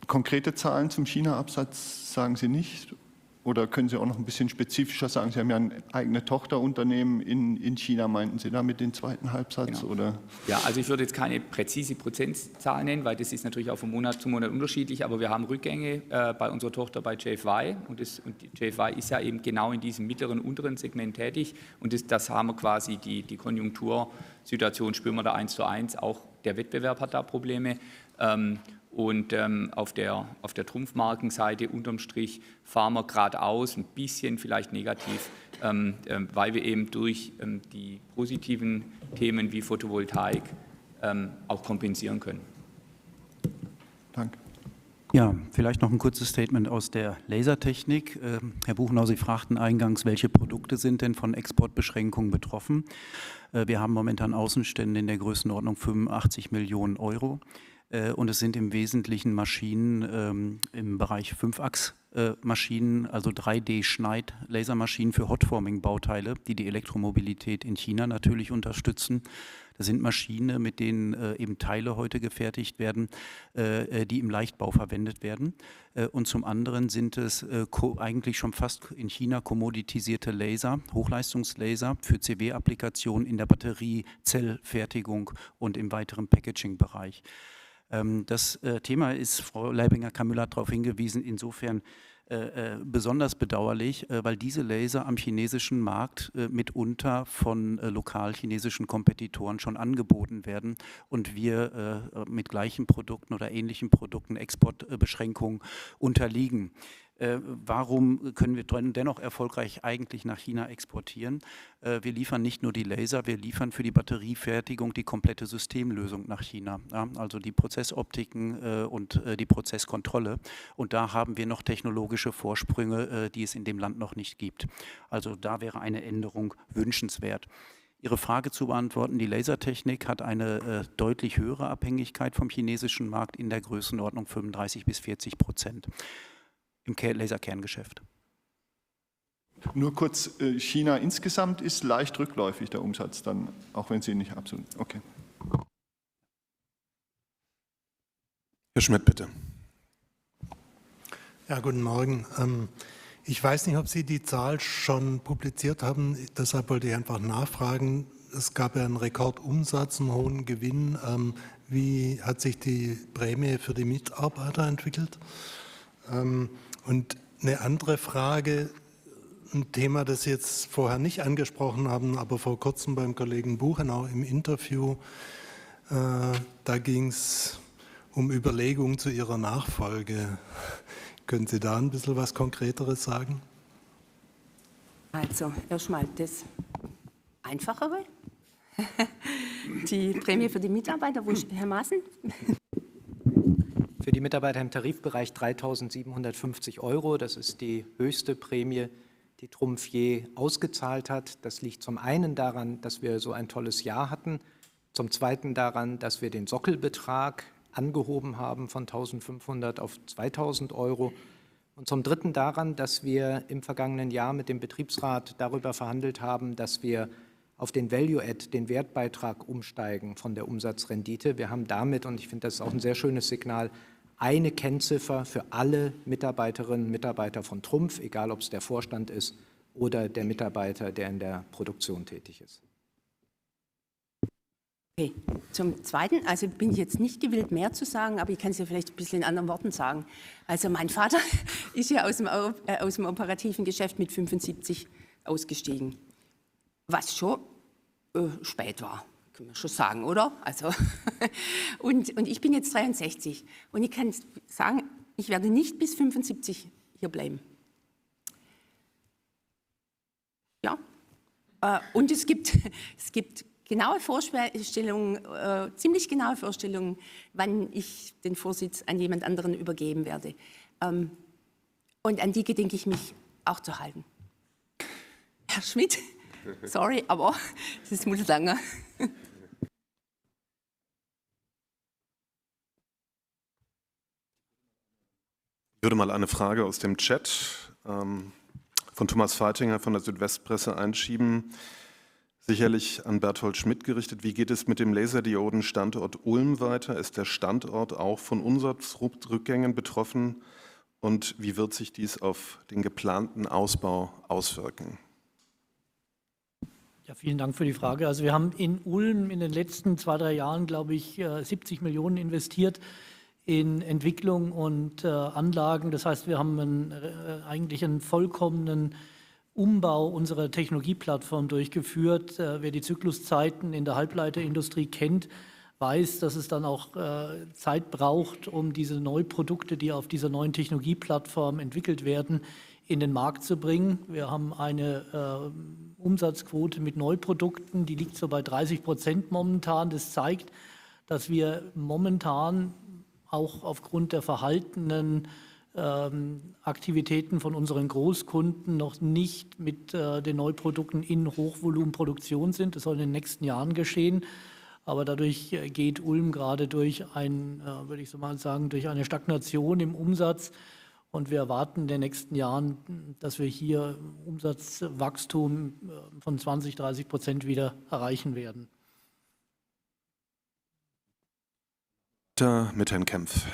Speaker 3: Konkrete Zahlen zum China-Absatz sagen Sie nicht? Oder können Sie auch noch ein bisschen spezifischer sagen? Sie haben ja ein eigenes Tochterunternehmen in China, meinten Sie damit den zweiten Halbsatz?
Speaker 4: Genau.
Speaker 3: Oder?
Speaker 4: Ja, also ich würde jetzt keine präzise Prozentzahl nennen, weil das ist natürlich auch von Monat zu Monat unterschiedlich, aber wir haben Rückgänge bei unserer Tochter bei JFY und JFY ist ja eben genau in diesem mittleren, unteren Segment tätig und das haben wir quasi, die Konjunktursituation spüren wir da 1:1, auch der Wettbewerb hat da Probleme. Und auf der Trumpfmarkenseite unterm Strich fahren wir geradeaus, ein bisschen vielleicht negativ, weil wir eben durch die positiven Themen wie Photovoltaik auch kompensieren können.
Speaker 3: Danke.
Speaker 5: Ja, vielleicht noch ein kurzes Statement aus der Lasertechnik. Herr Buchenau, Sie fragten eingangs, welche Produkte sind denn von Exportbeschränkungen betroffen? Wir haben momentan Außenstände in der Größenordnung 85 Millionen Euro. Und es sind im Wesentlichen Maschinen im Bereich 5-Achs-Maschinen, also 3D-Schneid-Lasermaschinen für Hotforming-Bauteile, die die Elektromobilität in China natürlich unterstützen. Das sind Maschinen, mit denen eben Teile heute gefertigt werden, die im Leichtbau verwendet werden. Und zum anderen sind es eigentlich schon fast in China kommoditisierte Laser, Hochleistungslaser für CW-Applikationen in der Batteriezellfertigung und im weiteren Packaging-Bereich. Das Thema ist, Frau Leibinger-Kamüller hat darauf hingewiesen, insofern besonders bedauerlich, weil diese Laser am chinesischen Markt mitunter von lokal chinesischen Kompetitoren schon angeboten werden und wir mit gleichen Produkten oder ähnlichen Produkten Exportbeschränkungen unterliegen. Warum können wir dennoch erfolgreich eigentlich nach China exportieren? Wir liefern nicht nur die Laser, wir liefern für die Batteriefertigung die komplette Systemlösung nach China, ja? Also die Prozessoptiken und die Prozesskontrolle. Und da haben wir noch technologische Vorsprünge, die es in dem Land noch nicht gibt. Also da wäre eine Änderung wünschenswert. Ihre Frage zu beantworten, die Lasertechnik hat eine deutlich höhere Abhängigkeit vom chinesischen Markt in der Größenordnung 35-40%. Im Laserkerngeschäft.
Speaker 3: Nur kurz, China insgesamt ist leicht rückläufig, der Umsatz dann, auch wenn Sie nicht absolut. Okay.
Speaker 1: Herr Schmidt, bitte.
Speaker 6: Ja, guten Morgen. Ich weiß nicht, ob Sie die Zahl schon publiziert haben, deshalb wollte ich einfach nachfragen. Es gab ja einen Rekordumsatz, einen hohen Gewinn. Wie hat sich die Prämie für die Mitarbeiter entwickelt? Und eine andere Frage, ein Thema, das Sie jetzt vorher nicht angesprochen haben, aber vor kurzem beim Kollegen Buchenau im Interview, da ging es um Überlegungen zu Ihrer Nachfolge. Können Sie da ein bisschen was Konkreteres sagen?
Speaker 2: Also erstmal das Einfachere, die Prämie für die Mitarbeiter, Herr Maaßen?
Speaker 7: Für die Mitarbeiter im Tarifbereich 3.750 €. Das ist die höchste Prämie, die Trumpf je ausgezahlt hat. Das liegt zum einen daran, dass wir so ein tolles Jahr hatten, zum zweiten daran, dass wir den Sockelbetrag angehoben haben von 1.500 auf 2.000 € und zum dritten daran, dass wir im vergangenen Jahr mit dem Betriebsrat darüber verhandelt haben, dass wir auf den Value-Add, den Wertbeitrag umsteigen von der Umsatzrendite. Wir haben damit, und ich finde, das ist auch ein sehr schönes Signal, eine Kennziffer für alle Mitarbeiterinnen und Mitarbeiter von Trumpf, egal ob es der Vorstand ist oder der Mitarbeiter, der in der Produktion tätig ist.
Speaker 2: Okay, zum Zweiten, also bin ich jetzt nicht gewillt, mehr zu sagen, aber ich kann es ja vielleicht ein bisschen in anderen Worten sagen. Also mein Vater ist ja aus dem operativen Geschäft mit 75 ausgestiegen, was schon spät war. Können wir schon sagen, oder? Also und ich bin jetzt 63 und ich kann sagen, ich werde nicht bis 75 hier bleiben. Ja, und es gibt genaue Vorstellungen, ziemlich genaue Vorstellungen, wann ich den Vorsitz an jemand anderen übergeben werde. Und an die gedenke ich mich auch zu halten. Herr Schmidt, sorry, aber das muss lange.
Speaker 1: Ich würde mal eine Frage aus dem Chat von Thomas Feitinger von der Südwestpresse einschieben. Sicherlich an Berthold Schmidt gerichtet. Wie geht es mit dem Laserdioden-Standort Ulm weiter? Ist der Standort auch von Umsatzrückgängen betroffen? Und wie wird sich dies auf den geplanten Ausbau auswirken?
Speaker 8: Ja, vielen Dank für die Frage. Also wir haben in Ulm in den letzten 2-3 Jahren, glaube ich, 70 Millionen investiert in Entwicklung und Anlagen. Das heißt, wir haben eigentlich einen vollkommenen Umbau unserer Technologieplattform durchgeführt. Wer die Zykluszeiten in der Halbleiterindustrie kennt, weiß, dass es dann auch Zeit braucht, um diese Neuprodukte, die auf dieser neuen Technologieplattform entwickelt werden, in den Markt zu bringen. Wir haben eine Umsatzquote mit Neuprodukten, die liegt so bei 30% momentan. Das zeigt, dass wir momentan auch aufgrund der verhaltenen Aktivitäten von unseren Großkunden noch nicht mit den Neuprodukten in Hochvolumenproduktion sind. Das soll in den nächsten Jahren geschehen. Aber dadurch geht Ulm gerade durch würde ich so mal sagen, durch eine Stagnation im Umsatz. Und wir erwarten in den nächsten Jahren, dass wir hier Umsatzwachstum von 20-30% wieder erreichen werden.
Speaker 1: Mit Herrn Kempf.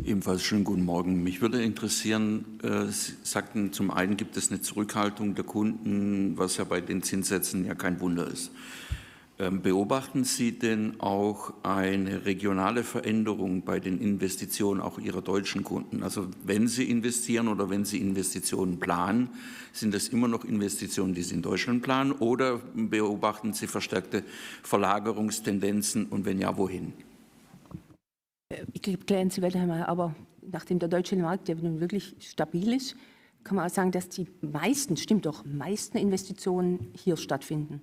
Speaker 9: Ebenfalls schönen guten Morgen. Mich würde interessieren, Sie sagten, zum einen gibt es eine Zurückhaltung der Kunden, was ja bei den Zinssätzen ja kein Wunder ist. Beobachten Sie denn auch eine regionale Veränderung bei den Investitionen auch Ihrer deutschen Kunden? Also wenn Sie investieren oder wenn Sie Investitionen planen, sind das immer noch Investitionen, die Sie in Deutschland planen, oder beobachten Sie verstärkte Verlagerungstendenzen, und wenn ja, wohin?
Speaker 2: Ich glaube, klären Sie weiter einmal, aber nachdem der deutsche Markt ja nun wirklich stabil ist, kann man auch sagen, dass die meisten Investitionen hier stattfinden.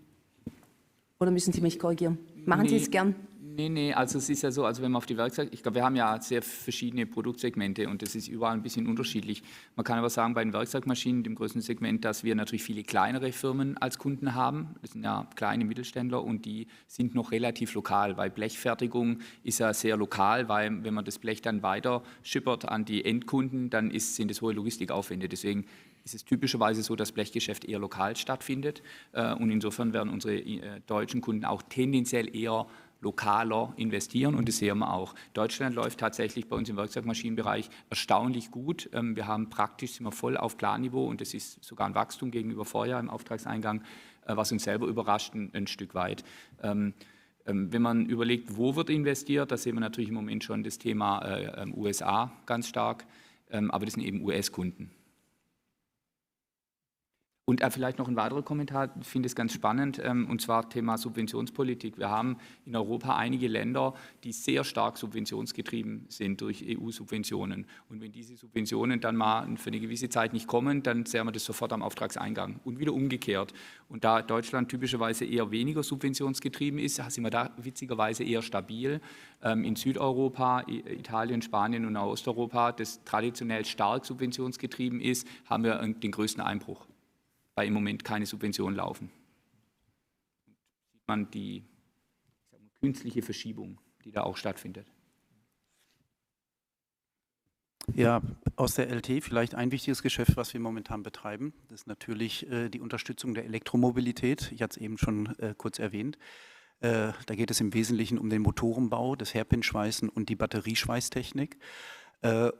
Speaker 2: Oder müssen Sie mich korrigieren? Machen Sie es gern.
Speaker 4: Nee, also es ist ja so, also wenn man auf die Werkzeuge, ich glaube, wir haben ja sehr verschiedene Produktsegmente und das ist überall ein bisschen unterschiedlich. Man kann aber sagen, bei den Werkzeugmaschinen, dem größten Segment, dass wir natürlich viele kleinere Firmen als Kunden haben. Das sind ja kleine Mittelständler und die sind noch relativ lokal, weil Blechfertigung ist ja sehr lokal, weil wenn man das Blech dann weiter schippert an die Endkunden, dann sind es hohe Logistikaufwände. Deswegen ist es typischerweise so, dass Blechgeschäft eher lokal stattfindet und insofern werden unsere deutschen Kunden auch tendenziell eher lokaler investieren und das sehen wir auch. Deutschland läuft tatsächlich bei uns im Werkzeugmaschinenbereich erstaunlich gut. Wir haben praktisch, sind wir voll auf Planniveau und das ist sogar ein Wachstum gegenüber Vorjahr im Auftragseingang, was uns selber überrascht ein Stück weit. Wenn man überlegt, wo wird investiert, da sehen wir natürlich im Moment schon das Thema USA ganz stark, aber das sind eben US-Kunden. Und vielleicht noch ein weiterer Kommentar, ich finde es ganz spannend, und zwar Thema Subventionspolitik. Wir haben in Europa einige Länder, die sehr stark subventionsgetrieben sind durch EU-Subventionen. Und wenn diese Subventionen dann mal für eine gewisse Zeit nicht kommen, dann sehen wir das sofort am Auftragseingang und wieder umgekehrt. Und da Deutschland typischerweise eher weniger subventionsgetrieben ist, sind wir da witzigerweise eher stabil. In Südeuropa, Italien, Spanien und Osteuropa, das traditionell stark subventionsgetrieben ist, haben wir den größten Einbruch, weil im Moment keine Subventionen laufen. Sieht man die künstliche Verschiebung, die da auch stattfindet.
Speaker 5: Ja, aus der LT vielleicht ein wichtiges Geschäft, was wir momentan betreiben. Das ist natürlich die Unterstützung der Elektromobilität. Ich hatte es eben schon kurz erwähnt. Da geht es im Wesentlichen um den Motorenbau, das Hairpin-Schweißen und die Batterieschweißtechnik.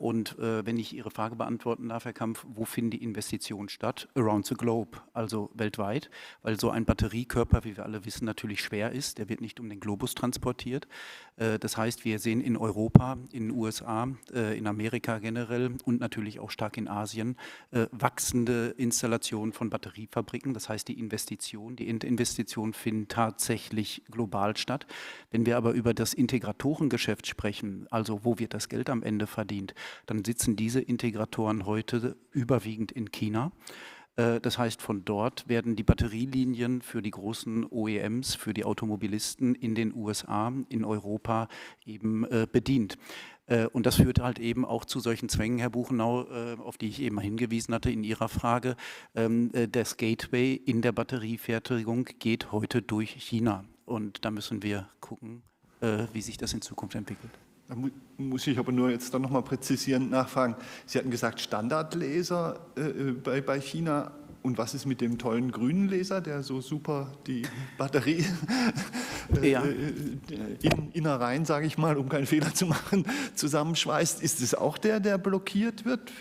Speaker 5: Und wenn ich Ihre Frage beantworten darf, Herr Kampf, wo finden die Investitionen statt? Around the globe, also weltweit, weil so ein Batteriekörper, wie wir alle wissen, natürlich schwer ist. Der wird nicht um den Globus transportiert. Das heißt, wir sehen in Europa, in den USA, in Amerika generell und natürlich auch stark in Asien wachsende Installationen von Batteriefabriken. Das heißt, die Investitionen finden tatsächlich global statt. Wenn wir aber über das Integratorengeschäft sprechen, also wo wird das Geld am Ende verdient, dann sitzen diese Integratoren heute überwiegend in China. Das heißt, von dort werden die Batterielinien für die großen OEMs, für die Automobilisten in den USA, in Europa eben bedient. Und das führt halt eben auch zu solchen Zwängen, Herr Buchenau, auf die ich eben hingewiesen hatte in Ihrer Frage. Das Gateway in der Batteriefertigung geht heute durch China. Und da müssen wir gucken, wie sich das in Zukunft entwickelt.
Speaker 3: Da muss ich aber nur jetzt dann nochmal präzisierend nachfragen. Sie hatten gesagt Standardlaser bei China. Und was ist mit dem tollen grünen Laser, der so super die Batterie Innereien, sage ich mal, um keinen Fehler zu machen, zusammenschweißt? Ist es auch der blockiert wird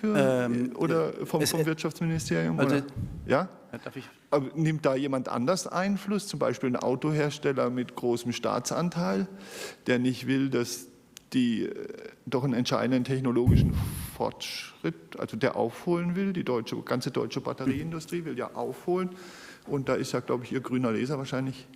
Speaker 3: oder vom Wirtschaftsministerium?
Speaker 5: Also,
Speaker 3: oder? Ja?
Speaker 5: Darf ich?
Speaker 3: Aber nimmt da jemand anders Einfluss, zum Beispiel ein Autohersteller mit großem Staatsanteil, der nicht will, dass die doch einen entscheidenden technologischen Fortschritt, also der aufholen will, die ganze deutsche Batterieindustrie will ja aufholen und da ist ja, glaube ich, Ihr grüner Laser wahrscheinlich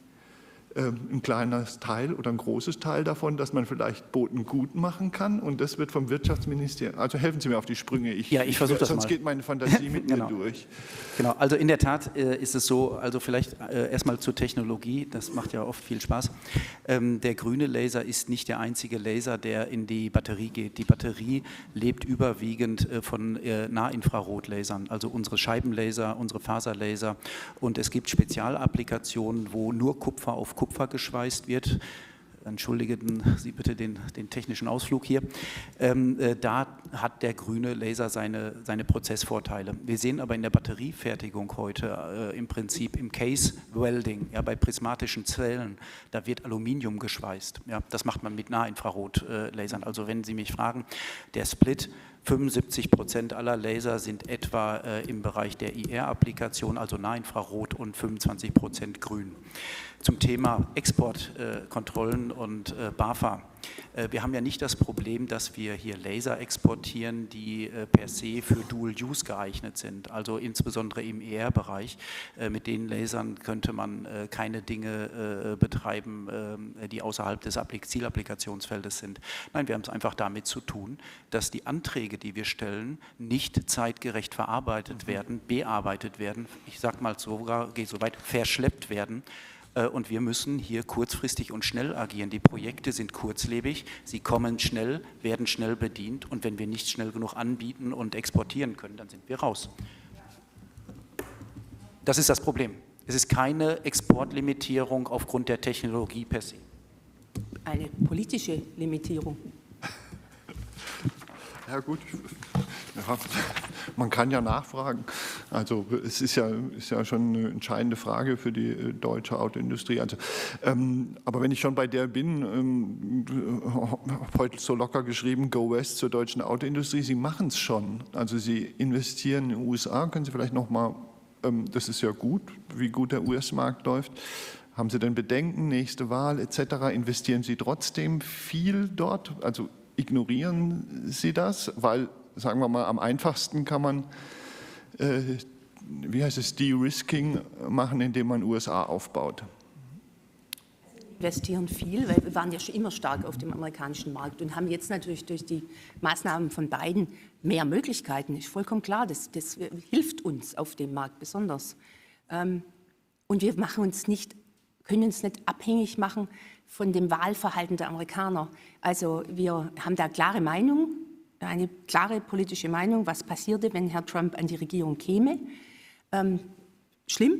Speaker 3: ein kleines Teil oder ein großes Teil davon, dass man vielleicht Booten gut machen kann. Und das wird vom Wirtschaftsministerium, also helfen Sie mir auf die Sprünge.
Speaker 5: Ich versuche das
Speaker 3: sonst
Speaker 5: mal.
Speaker 3: Geht meine Fantasie mit mir durch.
Speaker 5: Genau, also in der Tat ist es so, also vielleicht erstmal zur Technologie, das macht ja oft viel Spaß. Der grüne Laser ist nicht der einzige Laser, der in die Batterie geht. Die Batterie lebt überwiegend von Nahinfrarotlasern, also unsere Scheibenlaser, unsere Faserlaser, und es gibt Spezialapplikationen, wo nur Kupfer auf Kupfer geschweißt wird. Entschuldigen Sie bitte den technischen Ausflug hier. Da hat der grüne Laser seine Prozessvorteile. Wir sehen aber in der Batteriefertigung heute im Prinzip im Case Welding, ja, bei prismatischen Zellen, da wird Aluminium geschweißt. Ja, das macht man mit Nahinfrarotlasern. Also wenn Sie mich fragen, der Split, 75% aller Laser sind etwa im Bereich der IR-Applikation, also Nahinfrarot, und 25% grün. Zum Thema Exportkontrollen und BAFA. Wir haben ja nicht das Problem, dass wir hier Laser exportieren, die per se für Dual Use geeignet sind, also insbesondere im ER-Bereich. Mit den Lasern könnte man keine Dinge betreiben, die außerhalb des Zielapplikationsfeldes sind. Nein, wir haben es einfach damit zu tun, dass die Anträge, die wir stellen, nicht zeitgerecht verarbeitet werden, bearbeitet werden, ich sage mal sogar, gehe so weit, verschleppt werden. Und wir müssen hier kurzfristig und schnell agieren. Die Projekte sind kurzlebig, sie kommen schnell, werden schnell bedient, und wenn wir nicht schnell genug anbieten und exportieren können, dann sind wir raus. Das ist das Problem. Es ist keine Exportlimitierung aufgrund der Technologie per se.
Speaker 2: Eine politische Limitierung.
Speaker 3: Ja gut, ja, man kann ja nachfragen. Also es ist ja schon eine entscheidende Frage für die deutsche Autoindustrie. Also, aber wenn ich schon bei der bin, heute so locker geschrieben, Go West zur deutschen Autoindustrie, Sie machen es schon. Also Sie investieren in den USA, können Sie vielleicht nochmal, das ist ja gut, wie gut der US-Markt läuft. Haben Sie denn Bedenken, nächste Wahl etc.? Investieren Sie trotzdem viel dort? Also ignorieren Sie das? Weil, sagen wir mal, am einfachsten kann man, De-Risking machen, indem man USA aufbaut.
Speaker 2: Wir investieren viel, weil wir waren ja schon immer stark auf dem amerikanischen Markt und haben jetzt natürlich durch die Maßnahmen von Biden mehr Möglichkeiten. Ist vollkommen klar, das hilft uns auf dem Markt besonders. Und wir können uns nicht abhängig machen von dem Wahlverhalten der Amerikaner. Also wir haben da klare Meinung, eine klare politische Meinung, was passierte, wenn Herr Trump an die Regierung käme. Schlimm,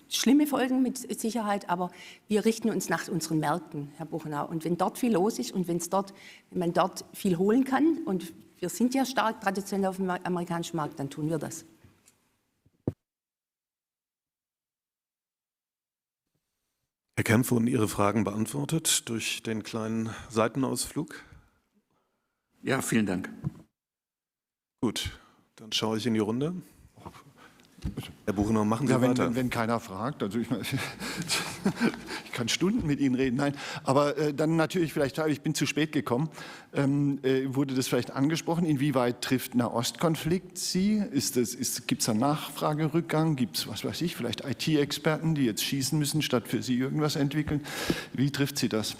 Speaker 2: schlimme Folgen mit Sicherheit, aber wir richten uns nach unseren Märkten, Herr Buchenau. Und wenn dort viel los ist und wenn man dort viel holen kann, und wir sind ja stark traditionell auf dem amerikanischen Markt, dann tun wir das.
Speaker 1: Herr Kempf, wurden Ihre Fragen beantwortet durch den kleinen Seitenausflug?
Speaker 9: Ja, vielen Dank.
Speaker 1: Gut, dann schaue ich in die Runde. Herr Buchenau, machen Sie
Speaker 3: Ja,
Speaker 1: weiter.
Speaker 3: wenn keiner fragt, also ich kann Stunden mit Ihnen reden, nein, aber dann natürlich vielleicht, ich bin zu spät gekommen, wurde das vielleicht angesprochen, inwieweit trifft Nahostkonflikt Sie? Gibt es da Nachfragerückgang? Gibt es, was weiß ich, vielleicht IT-Experten, die jetzt schießen müssen, statt für Sie irgendwas entwickeln? Wie trifft Sie das?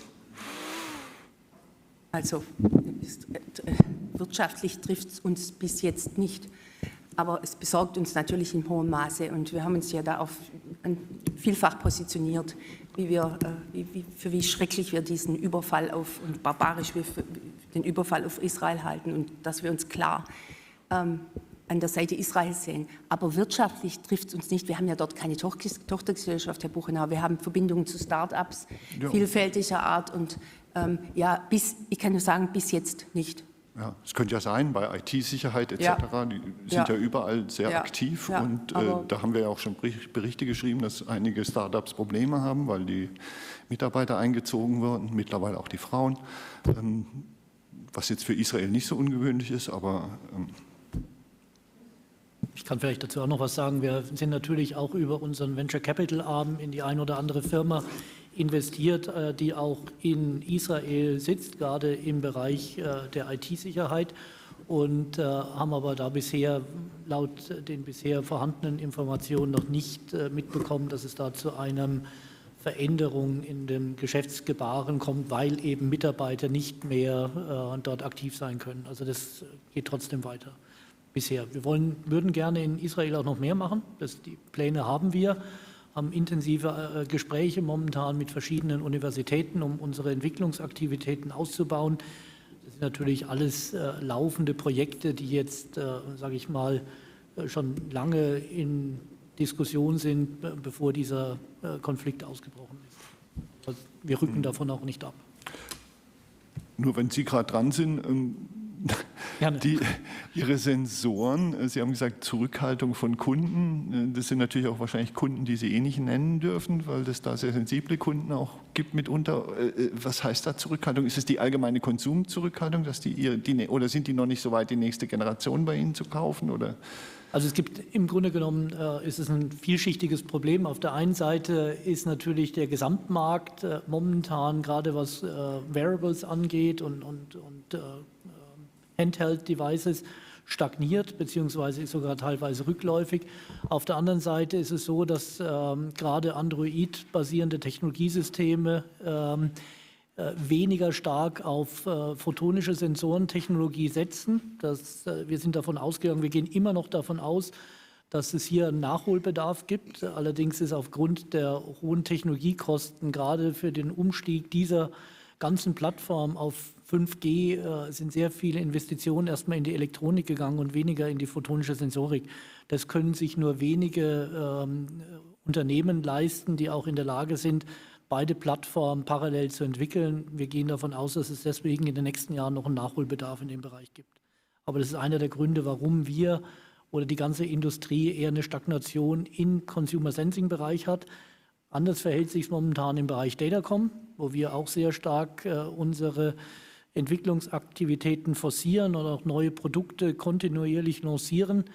Speaker 2: Also wirtschaftlich trifft es uns bis jetzt nicht. Aber es besorgt uns natürlich in hohem Maße, und wir haben uns ja da vielfach positioniert, für wie schrecklich wir diesen Überfall und barbarisch wir den Überfall auf Israel halten, und dass wir uns klar an der Seite Israels sehen. Aber wirtschaftlich trifft es uns nicht. Wir haben ja dort keine Tochtergesellschaft, Herr Buchenau. Wir haben Verbindungen zu Start-ups vielfältiger Art, und ich kann nur sagen, bis jetzt nicht.
Speaker 3: Ja, es könnte ja sein, bei IT-Sicherheit etc., die sind ja überall sehr aktiv, und da haben wir ja auch schon Berichte geschrieben, dass einige Startups Probleme haben, weil die Mitarbeiter eingezogen wurden, mittlerweile auch die Frauen, was jetzt für Israel nicht so ungewöhnlich ist, aber...
Speaker 8: Ich kann vielleicht dazu auch noch was sagen. Wir sind natürlich auch über unseren Venture Capital Arm in die ein oder andere Firma investiert, die auch in Israel sitzt, gerade im Bereich der IT-Sicherheit. und haben aber da bisher laut den bisher vorhandenen Informationen noch nicht mitbekommen, dass es da zu einer Veränderung in dem Geschäftsgebaren kommt, weil eben Mitarbeiter nicht mehr dort aktiv sein können. Also das geht trotzdem weiter bisher. Wir würden gerne in Israel auch noch mehr machen. Die Pläne haben wir, haben intensive Gespräche momentan mit verschiedenen Universitäten, um unsere Entwicklungsaktivitäten auszubauen. Das sind natürlich alles laufende Projekte, die jetzt, sage ich mal, schon lange in Diskussion sind, bevor dieser Konflikt ausgebrochen ist. Also wir rücken davon auch nicht ab.
Speaker 3: Nur wenn Sie gerade dran sind, Ihre Sensoren, Sie haben gesagt Zurückhaltung von Kunden, das sind natürlich auch wahrscheinlich Kunden, die Sie eh nicht nennen dürfen, weil es da sehr sensible Kunden auch gibt mitunter. Was heißt da Zurückhaltung? Ist es die allgemeine Konsumzurückhaltung, dass oder sind die noch nicht so weit, die nächste Generation bei Ihnen zu kaufen? Oder?
Speaker 8: Also es gibt im Grunde genommen, ist es ein vielschichtiges Problem. Auf der einen Seite ist natürlich der Gesamtmarkt momentan, gerade was Wearables angeht und Handheld-Devices, stagniert bzw. ist sogar teilweise rückläufig. Auf der anderen Seite ist es so, dass gerade Android-basierende Technologiesysteme weniger stark auf photonische Sensorentechnologie setzen. Wir sind davon ausgegangen, wir gehen immer noch davon aus, dass es hier einen Nachholbedarf gibt. Allerdings ist aufgrund der hohen Technologiekosten, gerade für den Umstieg dieser ganzen Plattform auf 5G, sind sehr viele Investitionen erstmal in die Elektronik gegangen und weniger in die photonische Sensorik. Das können sich nur wenige Unternehmen leisten, die auch in der Lage sind, beide Plattformen parallel zu entwickeln. Wir gehen davon aus, dass es deswegen in den nächsten Jahren noch einen Nachholbedarf in dem Bereich gibt. Aber das ist einer der Gründe, warum wir oder die ganze Industrie eher eine Stagnation im Consumer-Sensing-Bereich hat. Anders verhält sich es momentan im Bereich Datacom, wo wir auch sehr stark unsere Entwicklungsaktivitäten forcieren und auch neue Produkte kontinuierlich lancieren.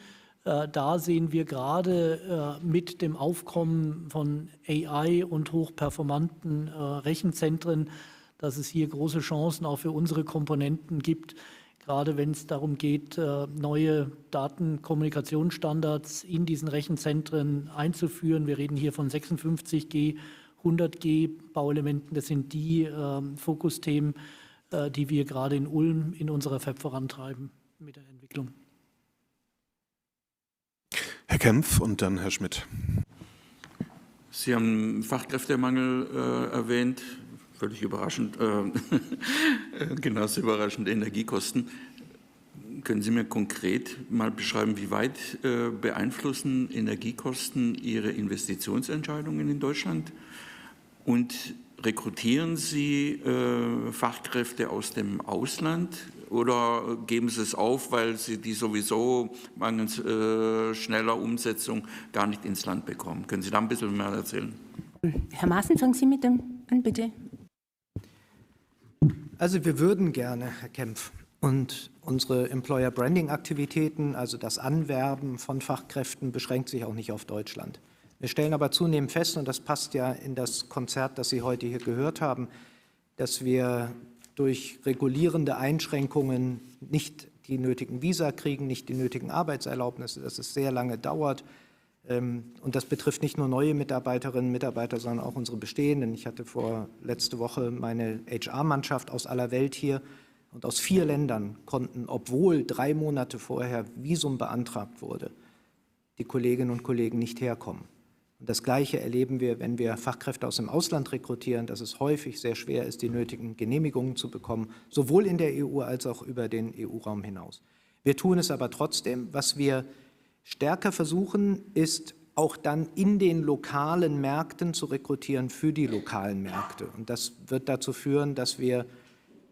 Speaker 8: Da sehen wir gerade mit dem Aufkommen von AI und hochperformanten Rechenzentren, dass es hier große Chancen auch für unsere Komponenten gibt, gerade wenn es darum geht, neue Datenkommunikationsstandards in diesen Rechenzentren einzuführen. Wir reden hier von 56G, 100G Bauelementen. Das sind die Fokusthemen, die wir gerade in Ulm in unserer Fab vorantreiben mit der Entwicklung.
Speaker 1: Herr Kempf und dann Herr Schmidt.
Speaker 9: Sie haben Fachkräftemangel erwähnt, völlig überraschend, genauso überraschend Energiekosten. Können Sie mir konkret mal beschreiben, wie weit beeinflussen Energiekosten Ihre Investitionsentscheidungen in Deutschland? Und rekrutieren Sie Fachkräfte aus dem Ausland oder geben Sie es auf, weil Sie die sowieso mangels schneller Umsetzung gar nicht ins Land bekommen? Können Sie da ein bisschen mehr erzählen?
Speaker 2: Herr Maaßen, fangen Sie mit dem an, bitte.
Speaker 7: Also wir würden gerne, Herr Kempf, und unsere Employer-Branding-Aktivitäten, also das Anwerben von Fachkräften, beschränkt sich auch nicht auf Deutschland. Wir stellen aber zunehmend fest, und das passt ja in das Konzert, das Sie heute hier gehört haben, dass wir durch regulierende Einschränkungen nicht die nötigen Visa kriegen, nicht die nötigen Arbeitserlaubnisse, dass es sehr lange dauert. Und das betrifft nicht nur neue Mitarbeiterinnen und Mitarbeiter, sondern auch unsere bestehenden. Ich hatte letzte Woche meine HR-Mannschaft aus aller Welt hier und aus 4 Ländern konnten, obwohl 3 Monate vorher Visum beantragt wurde, die Kolleginnen und Kollegen nicht herkommen. Und das Gleiche erleben wir, wenn wir Fachkräfte aus dem Ausland rekrutieren, dass es häufig sehr schwer ist, die nötigen Genehmigungen zu bekommen, sowohl in der EU als auch über den EU-Raum hinaus. Wir tun es aber trotzdem. Was wir stärker versuchen, ist auch dann in den lokalen Märkten zu rekrutieren für die lokalen Märkte. Und das wird dazu führen, dass wir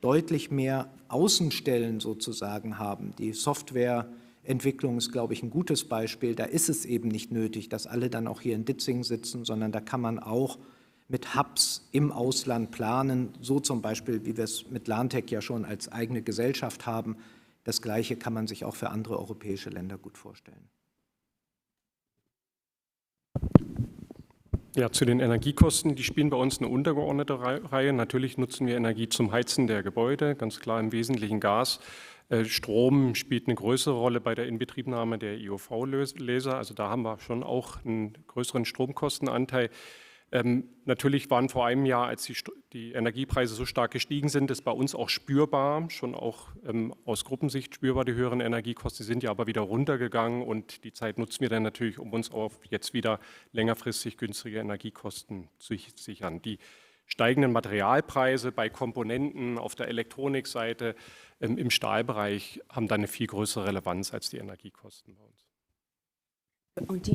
Speaker 7: deutlich mehr Außenstellen sozusagen haben. Die Softwareentwicklung ist, glaube ich, ein gutes Beispiel. Da ist es eben nicht nötig, dass alle dann auch hier in Ditzingen sitzen, sondern da kann man auch mit Hubs im Ausland planen, so zum Beispiel, wie wir es mit LANTEC ja schon als eigene Gesellschaft haben. Das Gleiche kann man sich auch für andere europäische Länder gut vorstellen.
Speaker 10: Ja, zu den Energiekosten, die spielen bei uns eine untergeordnete Reihe. Natürlich nutzen wir Energie zum Heizen der Gebäude, ganz klar im Wesentlichen Gas. Strom spielt eine größere Rolle bei der Inbetriebnahme der IOV-Laser. Also da haben wir schon auch einen größeren Stromkostenanteil. Natürlich waren vor einem Jahr, als die Energiepreise so stark gestiegen sind, das bei uns auch spürbar, schon auch aus Gruppensicht spürbar, die höheren Energiekosten, die sind ja aber wieder runtergegangen und die Zeit nutzen wir dann natürlich, um uns auch jetzt wieder längerfristig günstige Energiekosten zu sichern. Die steigenden Materialpreise bei Komponenten auf der Elektronikseite im Stahlbereich haben dann eine viel größere Relevanz als die Energiekosten bei uns.
Speaker 2: Und